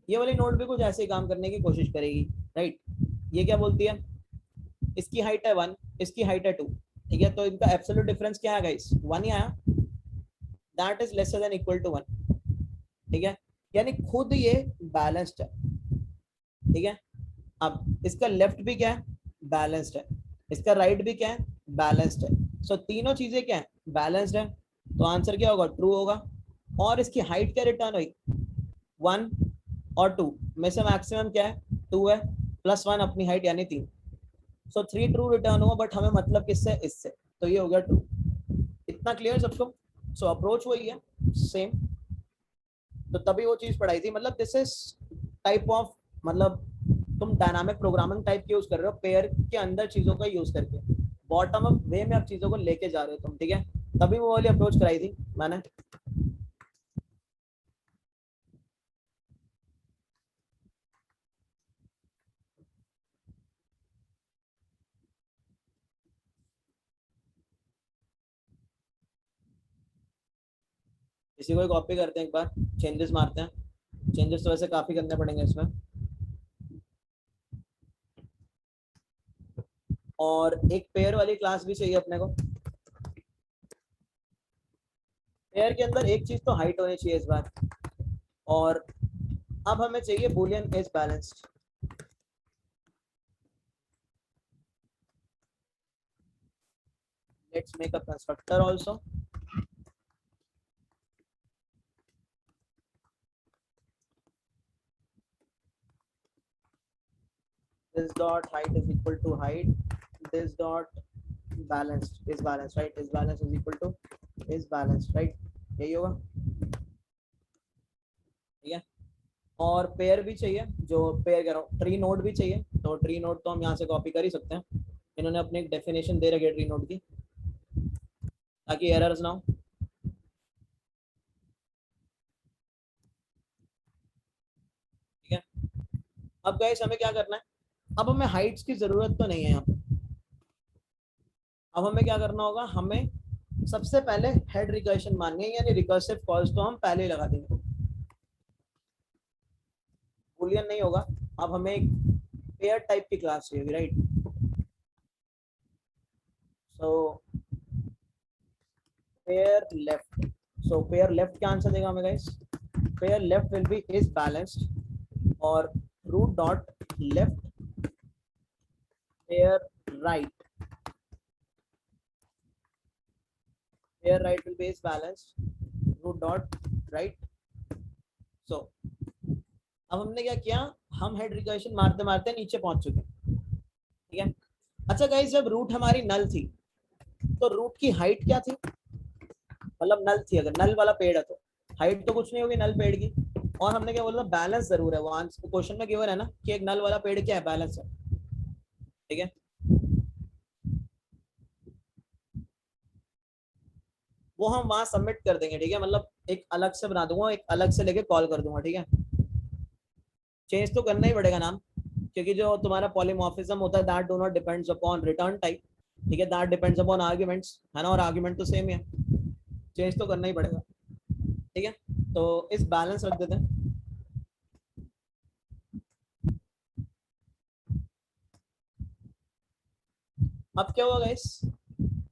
ये वाली नोड भी कुछ ऐसे ही काम करने की कोशिश करेगी, राइट। ये क्या बोलती है, इसकी हाइट है 1, इसकी हाइट है 2, ठीक है, तो इनका एब्सोल्यूट डिफरेंस क्या है गाइस 1 ही आया, that is lesser than equal to 1। ठीक है, यानी खुद ये बैलेंस्ड है। ठीक है, अब इसका लेफ्ट भी क्या है बैलेंस्ड है, इसका राइट भी क्या है बैलेंस्ड है, सो तीनों चीजें क्या है बैलेंस्ड है, तो आंसर क्या होगा ट्रू होगा। और इसकी हाइट क्या रिटर्न हुई 1 और 2 में से मैक्सिमम क्या है 2 है, प्लस 1 अपनी हाइट यानी 3, सो 3 ट्रू रिटर्न हुआ, बट हमें मतलब किससे, इससे, तो ये हो गया ट्रू। इतना क्लियर सबको। सो अप्रोच वही है सेम, तो तभी वो चीज पढ़ाई थी, मतलब दिस इज टाइप ऑफ, मतलब तुम डायनामिक प्रोग्रामिंग टाइप यूज कर रहे हो पेयर के अंदर चीजों का यूज करके, बॉटम अप वे में आप चीजों को लेके जा रहे हो तुम। ठीक है, तभी वो वाली अप्रोच कराई थी मैंने। इसी को कॉपी करते हैं, एक बार चेंजेस मारते हैं, चेंजेस तो वैसे काफी करने पड़ेंगे इसमें। और एक पेयर वाली क्लास भी चाहिए अपने को, पेयर के अंदर एक चीज तो हाइट होनी चाहिए इस बार, और अब हमें चाहिए Boolean is balanced. Let's make a constructor also, this dot height is equal to height, this dot balanced is balanced, right, is balanced is equal to is balanced, right, यही होगा। ठीक है, और पेयर भी चाहिए, जो पेयर कह रहा हूँ ट्री नोड भी चाहिए, तो ट्री नोड तो हम यहाँ से कॉपी कर ही सकते हैं, इन्होंने अपनी एक डेफिनेशन दे रखी है ट्री नोड की, ताकि एरर्स ना हो। ठीक है, अब गाइस हमें क्या करना है, अब हमें हाइट्स की जरूरत तो नहीं है यहाँ पे, अब हमें क्या करना होगा, हमें सबसे पहले हेड रिकर्शन माननी है, यानी रिकर्सिव कॉल्स तो हम पहले ही लगा देंगे, बूलियन नहीं होगा। अब हमें एक पेयर टाइप की क्लास चाहिए, right, so pair left, so pair left क्या आंसर देगा हमें guys, pair left will be is balanced, और root dot left pair right, pair right will be is balanced, root dot right। so अब हमने क्या किया, हम हेड रिकर्शन मारते मारते नीचे पहुंच चुके हैं। ठीक है, अच्छा गाइस, जब रूट हमारी नल थी तो रूट की हाइट क्या थी, मतलब नल थी, अगर नल वाला पेड़ है तो हाइट तो कुछ नहीं होगी नल पेड़ की, और हमने क्या बोला बैलेंस जरूर है, वो आंसर क्वेश्चन में गिवन है ना कि एक नल वाला पेड़ क्या है बैलेंस है। ठीक है, वो हम वहां सबमिट कर देंगे। ठीक है, मतलब एक अलग से बना दूंगा, एक अलग से लेके कॉल कर दूंगा। ठीक है, चेंज तो करना ही पड़ेगा नाम, क्योंकि जो तुम्हारा पॉलीमॉर्फिज्म होता है that do not depends upon return type, ठीक है, दैट डिपेंड्स अपॉन आर्गुमेंट्स, है ना, और आर्गुमेंट तो सेम ही है, चेंज तो करना ही पड़ेगा। ठीक है, तो इस बैलेंस रख देते हैं। अब क्या हुआ गाइस,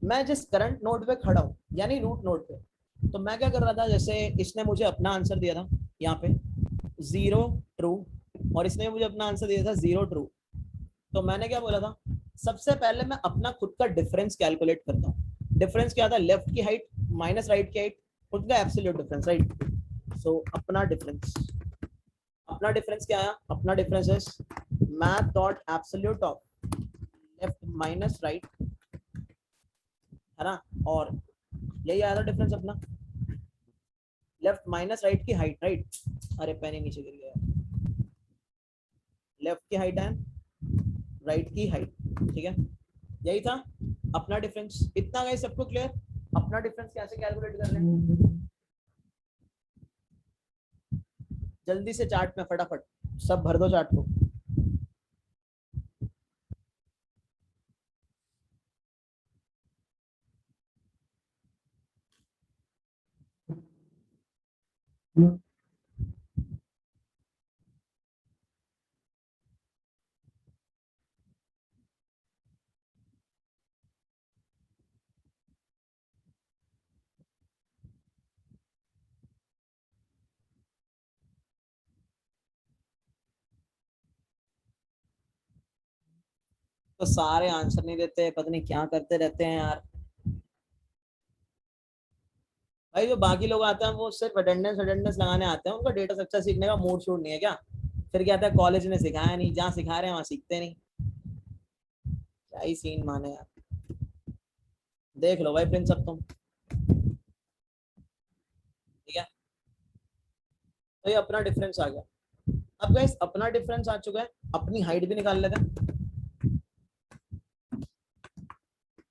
मैं जिस करंट नोड पे खड़ा हूँ यानी रूट नोड पे, तो मैं क्या कर रहा था, जैसे इसने मुझे अपना आंसर दिया था यहाँ पे 0 ट्रू, और इसने मुझे अपना आंसर दिया था 0 ट्रू, तो मैंने क्या बोला था, सबसे पहले मैं अपना खुद का डिफरेंस कैलकुलेट करता हूँ। डिफरेंस क्या था, लेफ्ट की हाइट माइनस राइट की हाइट, खुद का एब्सोल्यूट डिफरेंस, राइट। सो अपना डिफरेंस क्या आया, अपना difference is math dot absolute of left minus right है ना। और यही आया था डिफरेंस अपना, लेफ्ट माइनस राइट की हाइट, राइट। अरे पेन ही नीचे गिर गया। लेफ्ट की हाइट एंड राइट की हाइट, ठीक है, यही था अपना डिफरेंस। इतना गाइस सबको क्लियर? अपना डिफरेंस कैसे कैलकुलेट कर रहे हैं? जल्दी से चार्ट में फटाफट सब भर दो चार्ट को। तो सारे आंसर नहीं देते, पता नहीं क्या करते रहते हैं यार। भाई जो बाकी लोग आते हैं वो सिर्फ अटेंडेंस अटेंडेंस लगाने आते हैं, उनका डेटा स्ट्रक्चर सीखने का मूड शूड नहीं है क्या? फिर कहता है कॉलेज ने सिखाया नहीं, जहाँ सिखा रहे हैं वहां सीखते नहीं। क्या ही सीन माने यार। देख लो भाई प्रिंस अब तुम, ठीक है। तो ये अपना डिफरेंस आ गया। अब गाइस अपना डिफरेंस आ चुका है, अपनी हाइट भी निकाल लेते हैं।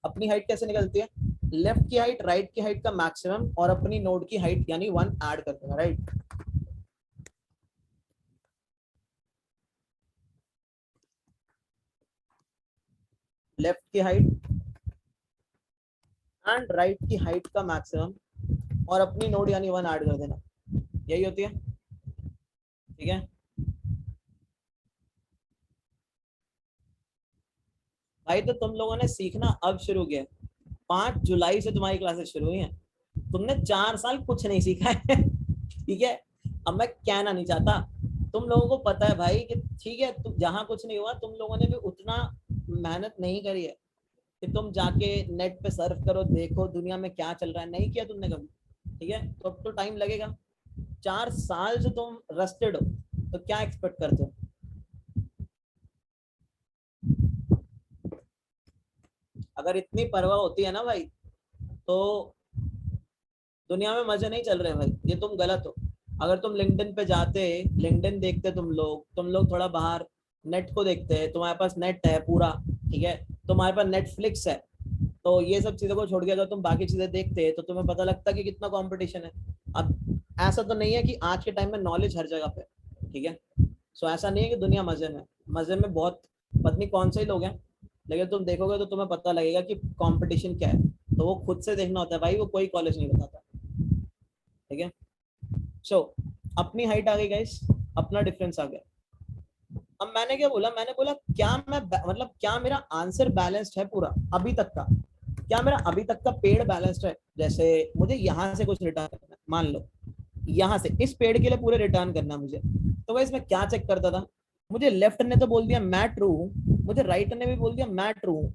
अपनी हाइट कैसे निकलती है? लेफ्ट की हाइट राइट की हाइट का मैक्सिमम और अपनी नोड की हाइट यानी 1 ऐड कर देना, राइट। लेफ्ट की हाइट एंड राइट की हाइट का मैक्सिमम और अपनी नोड यानी 1 ऐड कर देना, यही होती है, ठीक है। भाई तो तुम लोगों ने सीखना अब शुरू किया, 5 जुलाई से तुम्हारी क्लासेस शुरू हुई हैं, तुमने 4 साल कुछ नहीं सीखा है ठीक है। अब मैं कहना नहीं चाहता, तुम लोगों को पता है भाई कि ठीक है, तुम जहाँ कुछ नहीं हुआ तुम लोगों ने भी उतना मेहनत नहीं करी है कि तुम जाके नेट पे सर्फ करो, देखो दुनिया में क्या चल रहा है, नहीं किया तुमने कभी, ठीक है। तो अब तो टाइम लगेगा, 4 साल से तुम रस्टेड हो, तो क्या एक्सपेक्ट करते हो? अगर इतनी परवाह होती है ना भाई, तो दुनिया में मजे नहीं चल रहे भाई, ये तुम गलत हो। अगर तुम लिंक्डइन पे जाते, लिंक्डइन देखते, तुम लोग थोड़ा बाहर नेट को देखते, तुम्हारे पास नेट है पूरा, ठीक है, तुम्हारे पास नेटफ्लिक्स है, तो ये सब चीजों को छोड़ के अगर तुम बाकी चीजें देखते तो तुम्हें पता लगता कि कितना कंपटीशन है। अब ऐसा तो नहीं है कि आज के टाइम में नॉलेज हर जगह पे, ठीक है। सो ऐसा नहीं है कि दुनिया मजे में बहुत पत्नी कौन से ही लोग हैं, लेकिन तुम देखोगे तो तुम्हें पता लगेगा कि कंपटीशन क्या है। तो वो खुद से देखना होता है भाई, वो कोई कॉलेज नहीं बताता, ठीक है। सो अपनी हाइट आ गई गाइस, अपना डिफरेंस आ गया। अब मैंने क्या बोला, मैंने बोला क्या मैं मतलब क्या मेरा आंसर बैलेंस्ड है पूरा अभी तक का, क्या मेरा अभी तक का पेड़ बैलेंस्ड है? जैसे मुझे यहाँ से कुछ रिटर्न करना है, मान लो यहाँ से इस पेड़ के लिए पूरे रिटर्न करना है मुझे, तो गाइस मैं क्या चेक करता था? मुझे लेफ्ट ने तो बोल दिया मैं ट्रू हूँ, मुझे राइट ने भी बोल दिया मैं ट्रू हूँ,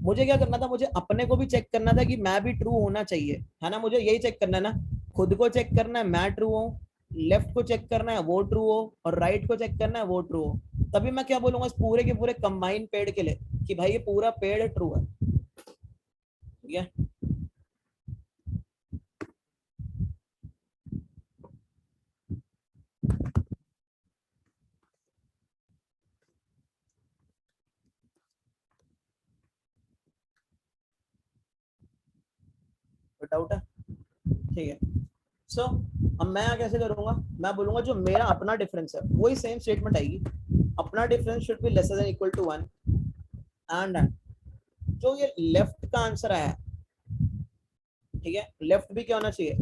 मुझे क्या करना था? मुझे अपने को भी चेक करना था कि मैं भी ट्रू होना चाहिए, है ना। मुझे यही चेक करना है ना, खुद को चेक करना है मैं ट्रू हूँ, लेफ्ट को चेक करना है वो ट्रू हो, और राइट को चेक करना है वो ट्रू हो। तभी मैं क्या बोलूंगा इस पूरे के पूरे कंबाइन पेड़ के लिए कि भाई ये पूरा पेड़ ट्रू है, ठीक है। कोई डाउट है? ठीक है। सो अब मैं यहाँ कैसे करूंगा? मैं बोलूंगा जो मेरा अपना डिफरेंस है वही सेम स्टेटमेंट आएगी, अपना difference should be lesser than equal to 1 and जो ये लेफ्ट का आंसर आया है, ठीक है, लेफ्ट भी क्या होना चाहिए?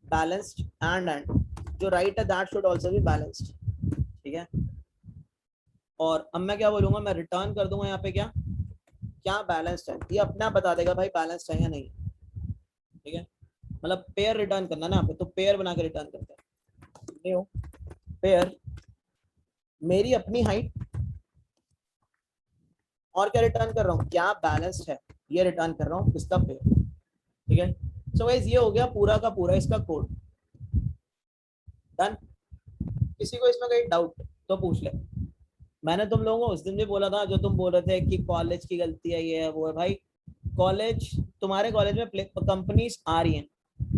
बैलेंस्ड एंड जो राइट है that should also be balanced, ठीक है। और अब मैं क्या बोलूंगा? मैं रिटर्न कर दूंगा यहाँ पे क्या क्या बैलेंस्ड है, ये अपने आप बता देगा भाई बैलेंस्ड है या नहीं, ठीक है। मतलब पेयर रिटर्न करना ना यहाँ पे, तो पेयर बना के रिटर्न करते हैं, पेयर मेरी अपनी हाइट और क्या रिटर्न कर रहा हूँ? क्या बैलेंस्ड है, ये रिटर्न कर रहा हूँ इसका पेयर, ठीक है। सो गाइस ये हो गया पूरा का पूरा इसका कोड डन। किसी को इसमें कोई डाउट तो पूछ ले। मैंने तुम लोगों को उस दिन भी बोला था, जो तुम बोल रहे थे कि कॉलेज की गलती है ये है वो है, भाई कॉलेज, तुम्हारे कॉलेज में कंपनीज आ रही हैं,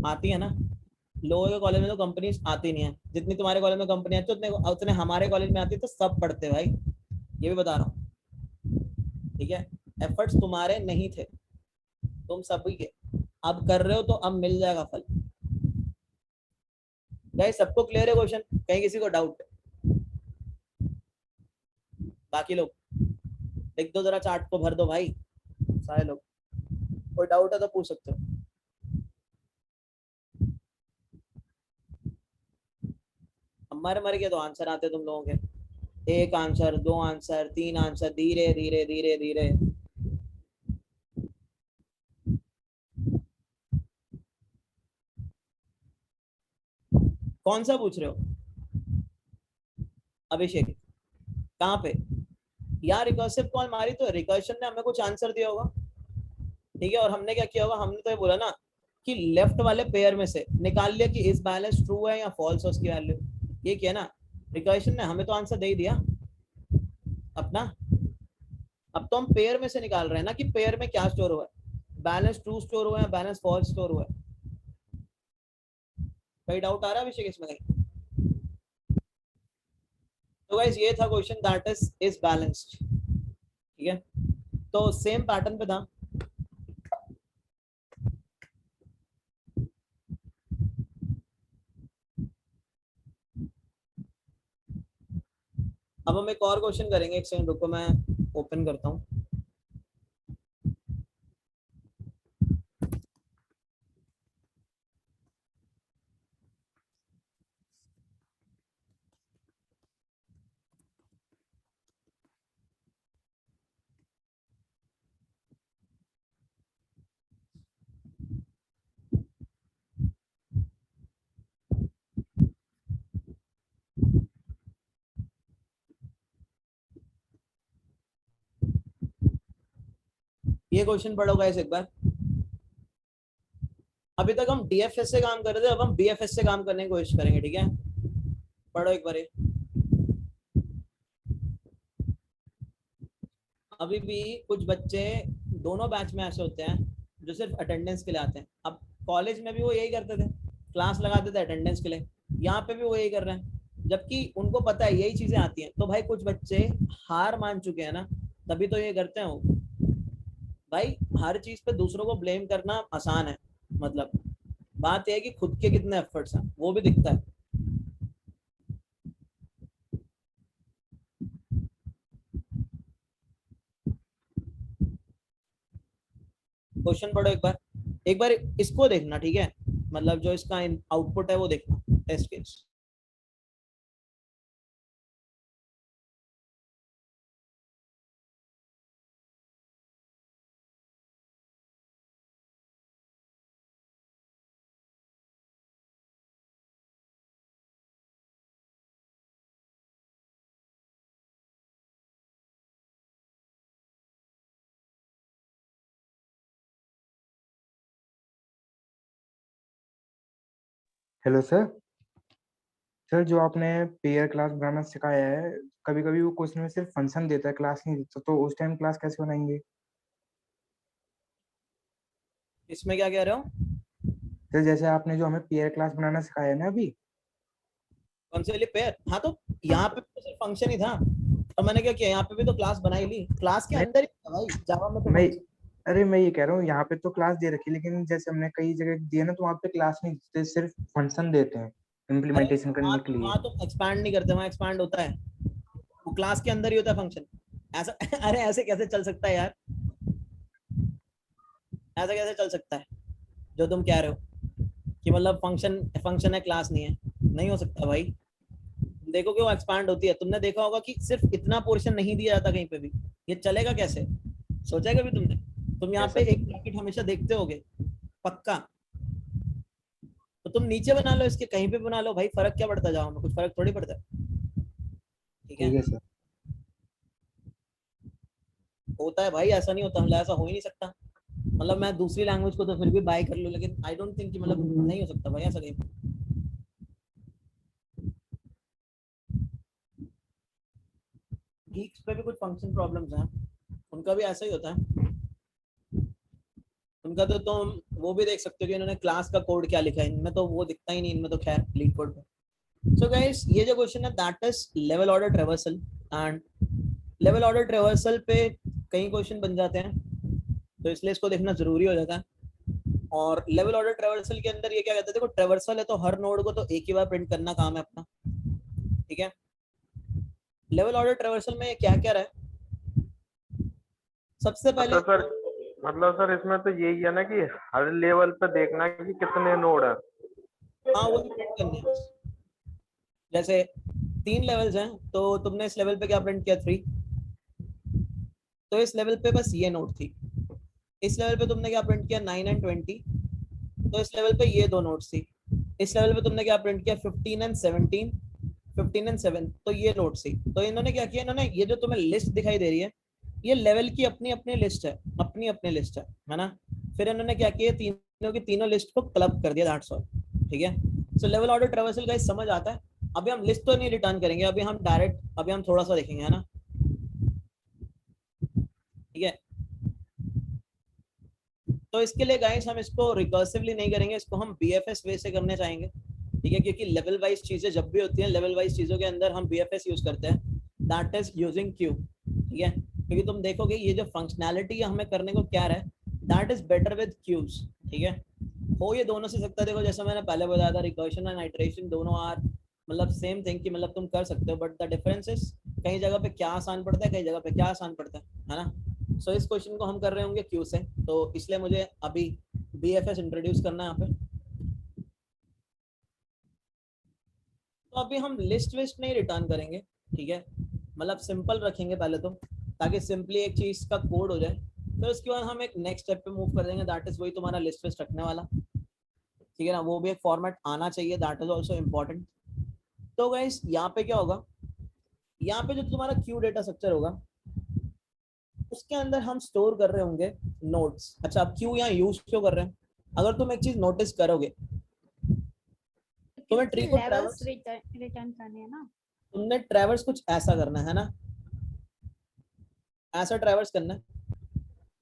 आती है ना, लोगों के कॉलेज में तो कंपनीज आती नहीं है, जितनी तुम्हारे कॉलेज में कंपनी आती है उतने उतने हमारे कॉलेज में आती है, तो सब पढ़ते हैं भाई, ये भी बता रहा हूँ, ठीक है। एफर्ट्स तुम्हारे नहीं थे, तुम सभी के, अब कर रहे हो तो अब मिल जाएगा फल। गाइस सबको क्लियर है क्वेश्चन, कहीं किसी को डाउट? बाकी लोग लिख दो, जरा चार्ट को भर दो भाई सारे लोग, कोई डाउट है तो पूछ सकते हो। मर मर के तो आंसर आते तुम लोगों के, एक आंसर, दो आंसर, तीन आंसर, धीरे धीरे धीरे धीरे। कौन सा पूछ रहे हो अभिषेक, कहाँ पे? यार रिकर्सिव कॉल मारी तो रिकर्शन ने हमें कुछ आंसर दिया होगा, ठीक है, और हमने क्या किया होगा, हमने तो ये बोला ना कि लेफ्ट वाले पेयर में से निकाल लिया कि इस बैलेंस ट्रू है या फॉल्स है उसकी वैल्यू, ये किया ना रिकर्शन ने, हमें तो आंसर दे ही दिया अपना। अब तो हम पेयर में से निकाल रहे हैं ना कि पेयर में क्या स्टोर हुआ है, बैलेंस ट्रू स्टोर हुआ है, बैलेंस फॉल्स स्टोर हुआ है। कोई डाउट आ रहा है अभिषेक इसमें कहीं? तो गाइस ये था क्वेश्चन, दैट इज बैलेंस्ड, ठीक है, तो सेम पैटर्न पे था। अब हम एक और क्वेश्चन करेंगे, एक सेकंड रुको, मैं ओपन करता हूँ। ये क्वेश्चन पढ़ो गाइस एक बार। अभी तक हम डीएफएस से काम कर रहे थे, अब हम बीएफएस से काम करने की कोशिश करेंगे, ठीक है, पढ़ो एक बार ये। अभी भी कुछ बच्चे दोनों बैच में ऐसे होते हैं जो सिर्फ अटेंडेंस के लिए आते हैं। अब कॉलेज में भी वो यही करते थे, क्लास लगाते थे अटेंडेंस के लिए, यहाँ पे भी वो यही कर रहे हैं, जबकि उनको पता है यही चीजें आती हैं। तो भाई कुछ बच्चे हार मान चुके हैं ना, तभी तो ये करते हैं वो। भाई हर चीज पे दूसरों को ब्लेम करना आसान है, मतलब बात यह है कि खुद के कितने एफर्ट्स हैं वो भी दिखता है। क्वेश्चन पढ़ो एक बार इसको देखना, ठीक है, मतलब जो इसका आउटपुट है वो देखना, test case. Hello sir. Sir जो आपने पेयर क्लास बनाना सिखाया है, कभी कभी वो क्वेश्चन में सिर्फ फंक्शन देता है, क्लास नहीं देता, तो उस टाइम क्लास कैसे बनाएंगे? इसमें क्या कह रहे हो? सर जैसे आपने जो हमें पेयर क्लास बनाना सिखाया है ना अभी। कौन से लिए पेयर? हाँ तो यहाँ पे तो सिर्फ फंक्शन ही था, और मैंने क्या किया, यहाँ पे भी तो क्लास बनाई ली, क्लास के नहीं, अंदर ही था भाई, जावा में तो मैं फंक्शन। अरे मैं ये कह रहा हूँ, यहाँ पे तो क्लास दे रखी है, लेकिन जैसे हमने कई जगह दिए ना, तो वहाँ पे क्लास नहीं देते, सिर्फ फंक्शन देते हैं अरे इम्प्लीमेंटेशन वहाँ करने के लिए। वहाँ तो एक्सपैंड नहीं करते, वहाँ एक्सपैंड होता है, वो क्लास के अंदर ही होता है फंक्शन, ऐसा अरे ऐसे कैसे चल सकता है यार, ऐसा कैसे चल सकता है जो तुम कह रहे हो कि मतलब फंक्शन फंक्शन है क्लास नहीं है, नहीं हो सकता भाई। देखो कि वो एक्सपैंड होती है, तुमने देखा होगा कि सिर्फ इतना पोर्शन नहीं दिया जाता कहीं पे भी, ये चलेगा कैसे, सोचा कभी तुमने? तुम यहाँ पे कैसे? एक ब्रैकेट हमेशा देखते होगे पक्का, तो तुम नीचे बना लो, इसके कहीं पे बना लो भाई, फर्क क्या पड़ता है, जाओ में कुछ फर्क थोड़ी पड़ता है, ठीक है। ठीक है सर। होता है भाई, ऐसा नहीं होता, मतलब ऐसा हो ही नहीं सकता, मतलब मैं दूसरी लैंग्वेज को तो फिर भी बाय कर लूं, लेकिन आई डोंट थिंक कि मतलब नहीं हो सकता भाई ऐसा कहीं पे। गीक्स पे भी कुछ फंक्शन प्रॉब्लम्स हैं, उनका भी ऐसा ही होता है। उनका तो तुम वो भी देख सकते हो कि इन्होंने क्लास का कोड क्या लिखा है, इनमें तो वो दिखता ही नहीं, इनमें तो खैर लीड कोड पे। सो गाइस ये जो क्वेश्चन है that is level order traversal, and level order traversal पे कई क्वेश्चन बन जाते हैं, तो इसलिए इसको देखना जरूरी हो जाता है। और लेवल ऑर्डर ट्रेवर्सल के अंदर ये क्या कहते हैं, देखो ट्रेवर्सल है तो हर नोड को तो एक ही बार प्रिंट करना काम है अपना, ठीक है। लेवल ऑर्डर ट्रेवर्सल में क्या क्या रहा है, सबसे पहले मतलब सर इसमें तो यही है ना कि हर लेवल पे देखना है कि कितने नोड है। हाँ वो करने हैं। जैसे 3 लेवल्स हैं तो तुमने इस लेवल पे क्या प्रिंट किया 3, तो इस लेवल पे बस ये नोड थी। इस लेवल पे तुमने क्या प्रिंट किया 9 एंड 20, तो इस लेवल पे ये 2 नोड्स थी। इस लेवल पे तुमने क्या प्रिंट किया 15 एंड 17, 15 एंड 7, तो ये नोड्स थी। तो इन्होंने क्या किया, इन्होंने ये जो तुम्हें लिस्ट दिखाई दे रही है ये लेवल की अपनी अपनी लिस्ट है, अपनी अपनी लिस्ट है ना। फिर इन्होंने क्या किया, तीनों की तीनों लिस्ट को क्लब कर दिया, दैट्स ऑल, ठीक है। सो लेवल ऑर्डर ट्रेवर्सल गाइस समझ आता है। अभी हम लिस्ट तो नहीं रिटर्न करेंगे, अभी हम डायरेक्ट अभी हम थोड़ा सा देखेंगे, है ना, ठीक है। तो इसके लिए गाइस हम इसको रिकर्सिवली नहीं करेंगे, इसको हम बीएफएस वे से करने चाहेंगे, ठीक है, क्योंकि लेवल वाइज चीजें जब भी होती हैं, लेवल वाइज चीजों के अंदर हम बीएफएस यूज करते हैं, दैट इज यूजिंग क्यू, ठीक है। क्योंकि तुम देखोगे ये जो फंक्शनैलिटी हमें करने को क्या है, that is better with queues, ठीक है। हो ये दोनों से सकता है, देखो जैसे मैंने पहले बताया था रिकर्शन एंड आइटरेशन दोनों आर मतलब सेम थिंग की, मतलब तुम कर सकते हो, बट द डिफरेंस इज कई जगह पे क्या आसान पड़ता है, कई जगह पे क्या आसान पड़ता है ना। सो इस क्वेश्चन को हम कर रहे होंगे क्यू से, तो इसलिए मुझे अभी बीएफएस इंट्रोड्यूस करना है यहाँ पे। तो अभी हम लिस्ट विस्ट नहीं रिटर्न करेंगे, ठीक है, मतलब सिंपल रखेंगे पहले तो, ताकि सिंपली एक चीज का कोड हो जाए। फिर उसके बाद हम एक नेक्स्ट स्टेप पे मूव कर देंगे, दैट इज वही तुम्हारा लिस्ट विस्ट रखने वाला, ठीक है ना, वो भी एक फॉर्मेट आना चाहिए, दैट इज ऑल्सो इम्पोर्टेंट। तो गाइस यहाँ पे क्या होगा, यहाँ पे जो तुम्हारा क्यू डेटा स्ट्रक्चर होगा उसके अंदर हम स्टोर कर रहे होंगे नोट्स। अच्छा अब क्यू यहाँ यूज क्यों कर रहे हैं, अगर तुम एक चीज नोटिस करोगे, तुम्हें ट्री को लेवल्स रिटर्न करने हैं ना, तुमने ट्रैवर्स कुछ ऐसा करना है ना, ऐसा ट्रैवर्स करना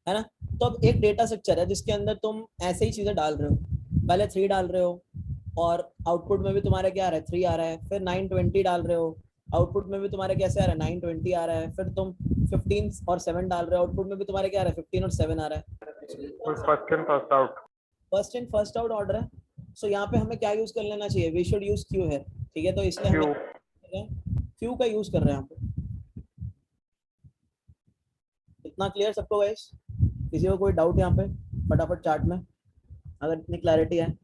है ना। तो अब एक डेटा स्ट्रक्चर है जिसके अंदर तुम ऐसे ही चीजें डाल रहे हो, पहले 3 डाल रहे हो और आउटपुट में भी तुम्हारे क्या आ रहा है 3 आ रहा है, फिर 920 डाल रहे हो, आउटपुट में भी तुम्हारे कैसे आ रहा है 920 आ रहा है, फिर तुम 15 और 7 डाल रहे हो, आउटपुट में भी तुम्हारे क्या आ रहा है 15 और 7 आ रहा है, first in first out, first in first out order है। सो यहाँ पे हमें क्या यूज कर लेना चाहिए, वी शुड यूज क्यू है, ठीक है। तो इसलिए हमें क्यू का यूज कर रहे हैं यहाँ पे। इतना क्लियर सबको गाइस, किसी को कोई डाउट यहाँ पे फटाफट चार्ट में, अगर इतनी क्लैरिटी है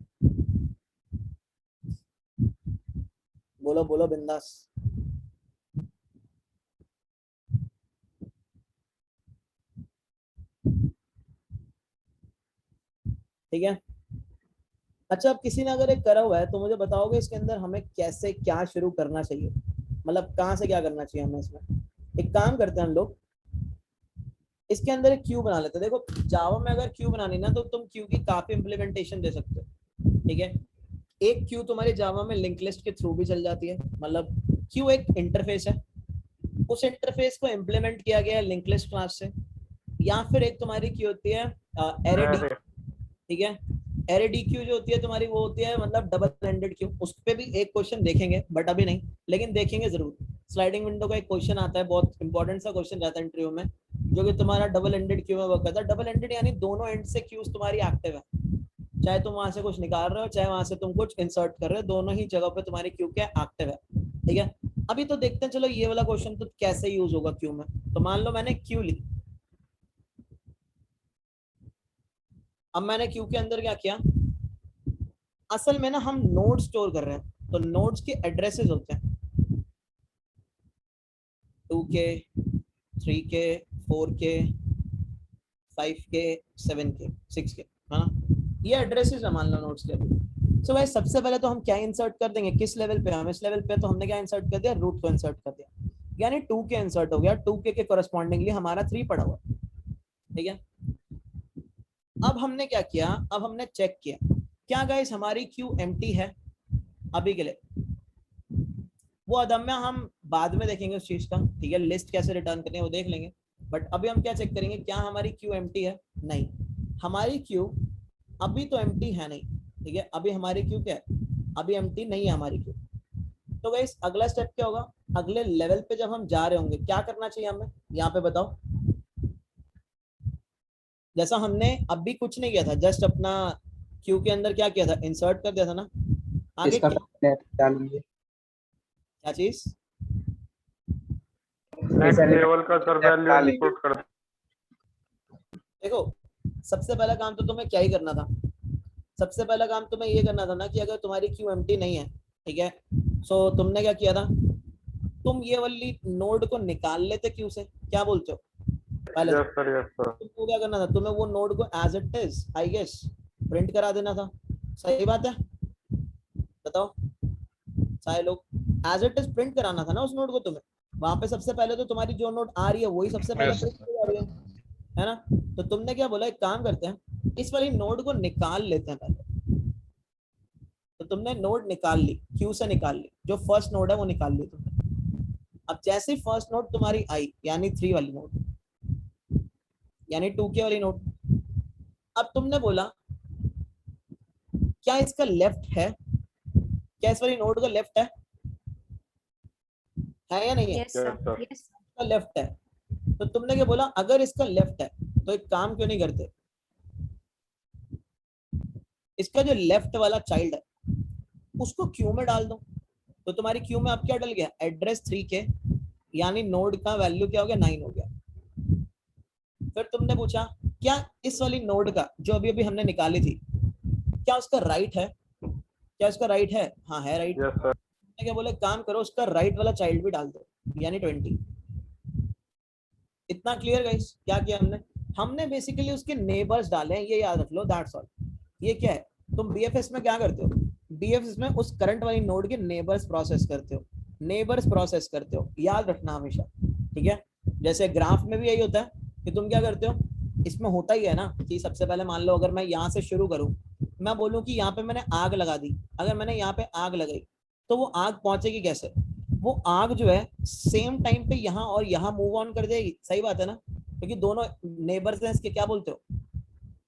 बोलो बोलो बिंदास। ठीक है, अच्छा अब किसी ने अगर एक करा हुआ है तो मुझे बताओगे इसके अंदर हमें कैसे क्या शुरू करना चाहिए, मतलब कहाँ से क्या करना चाहिए हमें इसमें। एक काम करते हैं हम लोग, इसके अंदर एक क्यू बना लेते हैं। देखो जावा में अगर क्यू बनानी ना तो तुम क्यू की काफी इम्प्लीमेंटेशन दे सकते हो, ठीक है। एक क्यू तुम्हारी जावा में लिंक लिस्ट के थ्रू भी चल जाती है, मतलब क्यू एक इंटरफेस है, उस इंटरफेस को इम्प्लीमेंट किया गया है लिंक लिस्ट क्लास से। या फिर एक तुम्हारी क्यू होती है एरे, ठीक है, एरे डी क्यू जो होती है तुम्हारी वो होती है मतलब डबल एंडेड क्यू, उस पे भी एक क्वेश्चन देखेंगे बट अभी नहीं, लेकिन देखेंगे जरूर। स्लाइडिंग विंडो का एक क्वेश्चन आता है, बहुत इंपॉर्टेंट सा क्वेश्चन रहता है इंटरव्यू में, जो कि तुम्हारा डबल एंडेड क्यू में वर्क करता है। डबल एंडेड यानी दोनों एंड से क्यूज तुम्हारी एक्टिव है, चाहे तुम वहां से कुछ निकाल रहे हो चाहे वहां से तुम कुछ इंसर्ट कर रहे हो, दोनों ही जगह पे तुम्हारी क्यू क्या एक्टिव है, ठीक है। अभी तो देखते हैं चलो ये वाला क्वेश्चन तो कैसे यूज होगा क्यू में। तो मान लो मैंने क्यू ली, अब मैंने क्यू के अंदर क्या किया, असल में ना हम नोड स्टोर कर रहे हैं, तो नोड्स के एड्रेसेस होते हैं 2K 3K 4K 5K 7K 6K, है ना, ये एड्रेसेस है मान लो नोड्स के। सो भाई सबसे पहले तो हम क्या इंसर्ट कर देंगे, किस लेवल पे, हम इस लेवल पे, तो हमने क्या इंसर्ट कर दिया, रूट को इंसर्ट कर दिया, यानी 2K इंसर्ट हो गया, 2K के कोरस्पॉन्डिंगली हमारा 3 पड़ा हुआ, ठीक है। अब हमने क्या किया, अब हमने चेक किया क्या गाइस हमारी क्यू एम्प्टी है अभी के लिए, वो अदम्य हम बाद में देखेंगे उस चीज का, ठीक है, लिस्ट कैसे रिटर्न करनी है वो देख लेंगे, बट अभी हम क्या चेक करेंगे क्या हमारी क्यू एम्प्टी है, नहीं। हमारी क्यू अभी तो एम्प्टी है नहीं, ठीक है, अभी हमारी क्यू क्या है, अभी एम्प्टी नहीं है हमारी क्यू। तो गाइस अगला स्टेप क्या होगा, अगले लेवल पे जब हम जा रहे होंगे क्या करना चाहिए हमें, यहाँ पे बताओ। जैसा हमने अभी कुछ नहीं किया था, जस्ट अपना क्यू के अंदर क्या किया था, इंसर्ट कर दिया था ना, आगे इसका क्या नेट डालेंगे। क्या चीज, नेक्स्ट लेवल का सर वैल्यू डालेंगे। इंपोर्ट कर देखो सबसे पहला काम तो तुम्हें क्या ही करना था, सबसे पहला काम तुम्हें ये करना था ना कि अगर तुम्हारी क्यू एम्प्टी नहीं है, ठीक है, सो तुमने क्या किया था, तुम ये वाली नोड को निकाल लेते क्यू से, क्या बोलते हो पहले यस सर यस सर तुमको क्या करना था, तुम्हें वो नोड को as it is I guess print करा देना था, सही बात है, बताओ सारे लोग, एज इट इज प्रिंट कराना था ना उस नोड को तुम्हें, वहां पे सबसे पहले तो तुम्हारी जो नोड आ रही है वही सबसे पहले Yes. प्रिंट हो जा रही है ना। तो तुमने क्या बोला, एक काम करते हैं इस वाली नोड को निकाल लेते हैं पहले, तो तुमने नोड निकाल ली, क्यू से निकाल ली, जो फर्स्ट नोड है वो निकाल ली तुमने। अब जैसे ही फर्स्ट नोड तुम्हारी आई, यानी 3 वाली नोड, यानी 2K वाली नोड, अब तुमने बोला क्या इसका लेफ्ट है, क्या इस वाली नोड का लेफ्ट है या नहीं है, यस सर इसका लेफ्ट है, तो तुमने क्या बोला, अगर इसका लेफ्ट है तो एक काम क्यों नहीं करते, इसका जो लेफ्ट वाला चाइल्ड है उसको क्यू में डाल दो। तो तुम्हारी क्यू में अब क्या डल गया, एड्रेस 3K, यानी नोड का वैल्यू क्या हो गया, 9 हो गया। फिर तुमने पूछा क्या इस वाली नोड का जो अभी अभी हमने निकाली थी, क्या उसका राइट है, क्या उसका राइट है, हाँ है राइट। यस सर क्या बोले, काम करो उसका राइट वाला चाइल्ड भी डाल दो, यानी 20। इतना क्लियर गाइस, क्या किया हमने, हमने बेसिकली उसके नेबर्स डाले हैं, ये याद रख लो, दैट्स ऑल। ये क्या है, तुम बीएफएस में क्या करते हो, बीएफएस में उस करंट वाली नोड के नेबर्स प्रोसेस करते हो, नेबर्स प्रोसेस करते हो, याद रखना हमेशा, ठीक है। जैसे ग्राफ में भी यही होता है कि तुम क्या करते हो, इसमें होता ही है ना कि सबसे पहले मान लो अगर मैं यहाँ से शुरू करूँ, मैं बोलूँ कि यहाँ पे मैंने आग लगा दी, अगर मैंने यहाँ पे आग लगाई तो वो आग पहुंचेगी कैसे, वो आग जो है सेम टाइम पे यहाँ और यहाँ मूव ऑन कर जाएगी, सही बात है ना, क्योंकि दोनों नेबर्स हैं इसके, क्या बोलते हो,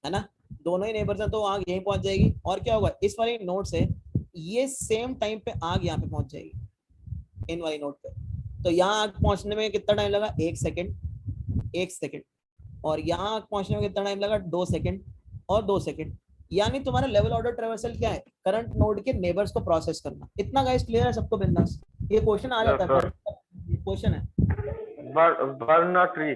है ना, दोनों ही नेबर्स हैं, तो आग यहीं पहुंच जाएगी, और क्या होगा इस वाली नोड से ये सेम टाइम पे आग यहाँ पे पहुंच जाएगी, इन वाली नोड पे। तो यहाँ आग पहुंचने में कितना टाइम लगा, 1 सेकेंड, 1 सेकेंड, और यहाँ आग पहुंचने में कितना टाइम लगा, 2 सेकेंड और 2 सेकेंड। यानी तुम्हारा लेवल ऑर्डर ट्रेवर्सल क्या है, करंट नोड के नेबर्स को प्रोसेस करना। इतना गाइस क्लियर है सबको बिंदास, ये क्वेश्चन आ जाता है, क्वेश्चन है। बर्न ट्री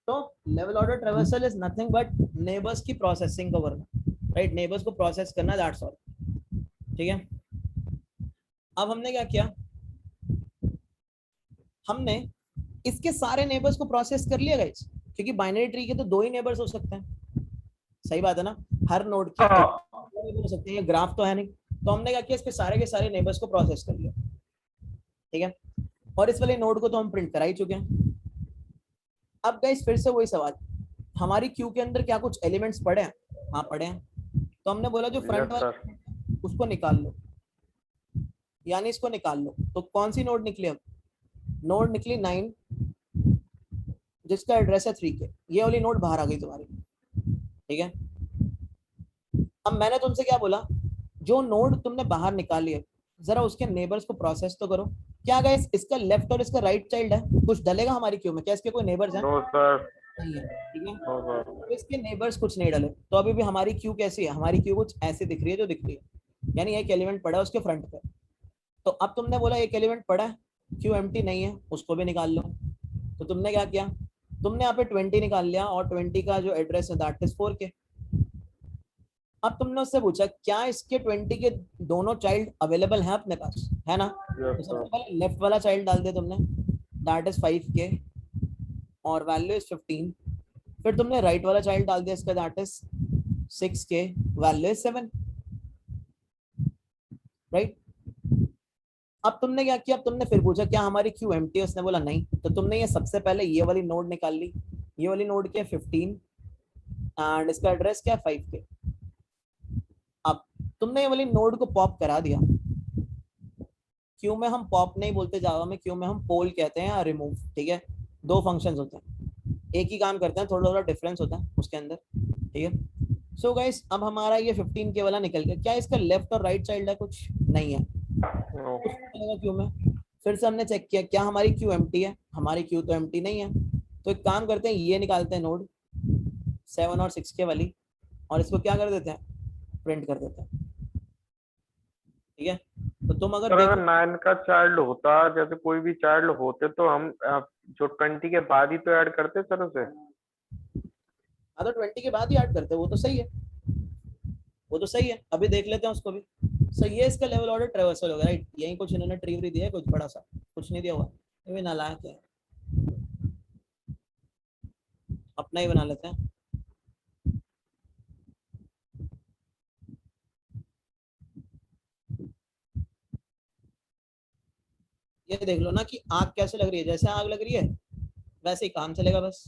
तो level order traversal is nothing but neighbours की प्रोसेसिंग को करना, राइट, नेबर्स को प्रोसेस करना, दैट्स ऑल, ठीक है। अब हमने क्या किया, हमने इसके सारे नेबर्स को प्रोसेस कर लिया गाइस, क्योंकि बाइनरी ट्री के तो 2 ही नेबर्स हो सकते हैं, सही बात है ना, हर नोड के हो सकते हैं, ये ग्राफ तो है नहीं। तो हमने क्या किया, इसके सारे के सारे नेबर्स को प्रोसेस कर लिया, ठीक है, और इस वाले नोड को तो हम प्रिंट करा ही चुके हैं। अब गाइस फिर से वही सवाल, हमारी क्यू के अंदर क्या कुछ एलिमेंट्स पड़े हैं, हाँ पड़े हैं, तो हमने बोला जो फ्रंट यस वाला सर उसको निकाल लो, यानी इसको निकाल लो। तो कौन सी नोड निकली, अब नोड निकली 9 जिसका एड्रेस है 3K, ये वाली नोड बाहर आ गई तुम्हारी, ठीक है। अब मैंने तुमसे क्या बोला, जो नोड तुमने बाहर निकाली है जरा उसके नेबर्स को प्रोसेस तो करो। क्या गाइस इसका लेफ्ट और इसका राइट चाइल्ड है, कुछ डलेगा हमारी क्यू में, क्या इसके कोई नेबर्स हैं, नो सर नहीं है, ठीक है, नो सर तो इसके नेबर्स कुछ नहीं डले, तो अभी भी हमारी क्यू कैसी है, हमारी क्यू कुछ ऐसे दिख रही है जो दिख रही है, यानी एक एलिमेंट पड़ा है उसके फ्रंट पे। तो अब तुमने बोला एक एलिमेंट पड़ा है, क्यू एम्प्टी नहीं है, उसको भी निकाल लो। तो तुमने क्या किया, तुमने यहाँ पे 20 निकाल लिया, और 20 का जो एड्रेस है दैट इज 4K। अब तुमने उससे पूछा क्या इसके 20 के दोनों चाइल्ड अवेलेबल हैं अपने पास, है ना, यस तो सर सबसे पहले लेफ्ट वाला चाइल्ड डाल दिया तुमने, दैट इज 5K और वैल्यू इज 15। फिर तुमने राइट वाला चाइल्ड डाल दिया इसका, that is 6K, value is 7, right. अब तुमने क्या किया, अब तुमने फिर पूछा क्या हमारी क्यू एम्प्टी है, उसने बोला नहीं, तो तुमने ये सबसे पहले ये वाली नोड निकाल ली, ये वाली नोड क्या 15 एंड इसका एड्रेस क्या है 5K। अब तुमने ये वाली नोड को पॉप करा दिया। क्यू में हम पॉप नहीं बोलते जावा में, क्यू में हम पोल कहते हैं या रिमूव। ठीक है, दो फंक्शंस होते हैं, एक ही काम करते हैं, थोड़ा थोड़ा डिफरेंस होता है उसके अंदर। ठीक है, सो गाइस अब हमारा ये 15K वाला निकल गया। क्या इसका लेफ्ट और राइट चाइल्ड है? कुछ नहीं है। No. क्यू में फिर से हमने चेक किया, क्या हमारी क्यू एम्प्टी है? हमारी क्यू तो एम्प्टी नहीं है। तो एक काम करते हैं, ये निकालते हैं नोड 7 और 6K वाली, और इसको क्या कर देते हैं, प्रिंट कर देते हैं। ठीक है, तो तुम अगर सर अगर देखो 9 का चाइल्ड होता, जैसे कोई भी चाइल्ड होते, तो हम जो 20 के बाद ही तो ऐड करते सर उसे। हाँ, तो 20 के बाद ही ऐड करते हैं, वो तो सही है, वो तो सही है। अभी देख लेते हैं उसको भी। सो ये इसका लेवल ऑर्डर ट्रेवर्सल होगा, राइट? यही कुछ इन्होंने ट्री व्री दिया है, कुछ बड़ा सा कुछ नहीं दिया हुआ। ये भी नालायक है, अपना ही बना लेते हैं। ये देख लो ना कि आग कैसे लग रही है, जैसे आग लग रही है वैसे ही काम चलेगा बस।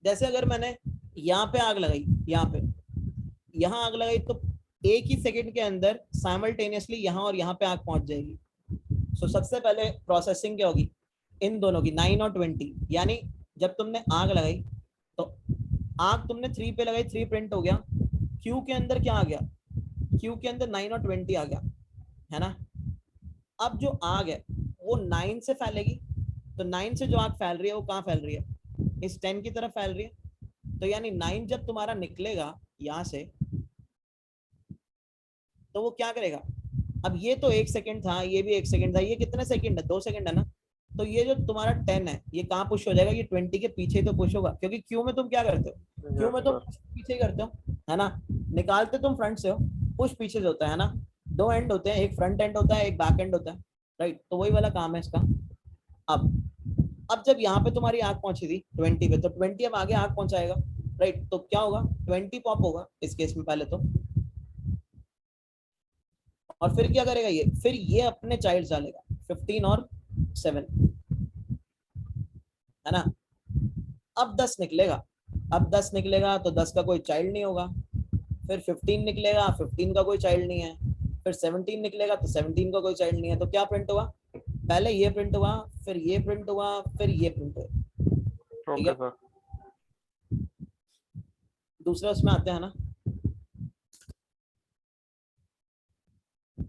जैसे अगर मैंने यहाँ पे आग लगाई, यहाँ आग लगाई, तो एक ही सेकंड के अंदर साइमल्टेनियसली यहाँ और यहाँ पे आग पहुंच जाएगी। सो सबसे पहले प्रोसेसिंग क्या होगी इन दोनों की, 9 और 20। यानी जब तुमने आग लगाई तो आग तुमने 3 पे लगाई, 3 प्रिंट हो गया। क्यू के अंदर क्या आ गया? क्यू के अंदर 9 और 20 आ गया, है ना? अब जो आग है वो 9 से फैलेगी, तो 9 से जो आग फैल रही है वो कहाँ फैल रही है? इस 10 की तरफ फैल रही है। तो यानी 9 जब तुम्हारा निकलेगा यहाँ से, तो वो क्या करेगा? अब ये तो 1 सेकंड था, ये भी 1 सेकंड था, ये कितने सेकंड है? 2 सेकंड है ना? तो ये जो तुम्हारा 10 है ये कहाँ पुश हो जाएगा? ये 20 के पीछे ही तो पुश होगा, क्योंकि क्यू में तुम क्या करते हो? क्यू में तुम पीछे ही करते हो, है ना? निकालते तुम फ्रंट से हो, पुश पीछे से होता है ना? दो एंड होते हैं, एक फ्रंट एंड होता है, एक बैक एंड होता है, राइट? तो वही वाला काम है इसका। अब जब यहाँ पे तुम्हारी आग पहुंची थी 20 पे, तो 20 अब आगे आग पहुंचाएगा, राइट? तो क्या होगा? 20 पॉप होगा इस केस में पहले तो, और फिर क्या करेगा ये? फिर ये अपने चाइल्ड डालेगा 15 और 7, है ना? अब 10 निकलेगा, अब 10 निकलेगा तो 10 का कोई चाइल्ड नहीं होगा। फिर 15 निकलेगा, 15 का कोई चाइल्ड नहीं है। फिर 17 निकलेगा तो 17 का कोई चाइल्ड नहीं है। तो क्या प्रिंट हुआ? पहले ये प्रिंट हुआ, फिर ये प्रिंट हुआ, फिर ये प्रिंट हुआ। ठीक है, दूसरा उसमें आते हैं ना,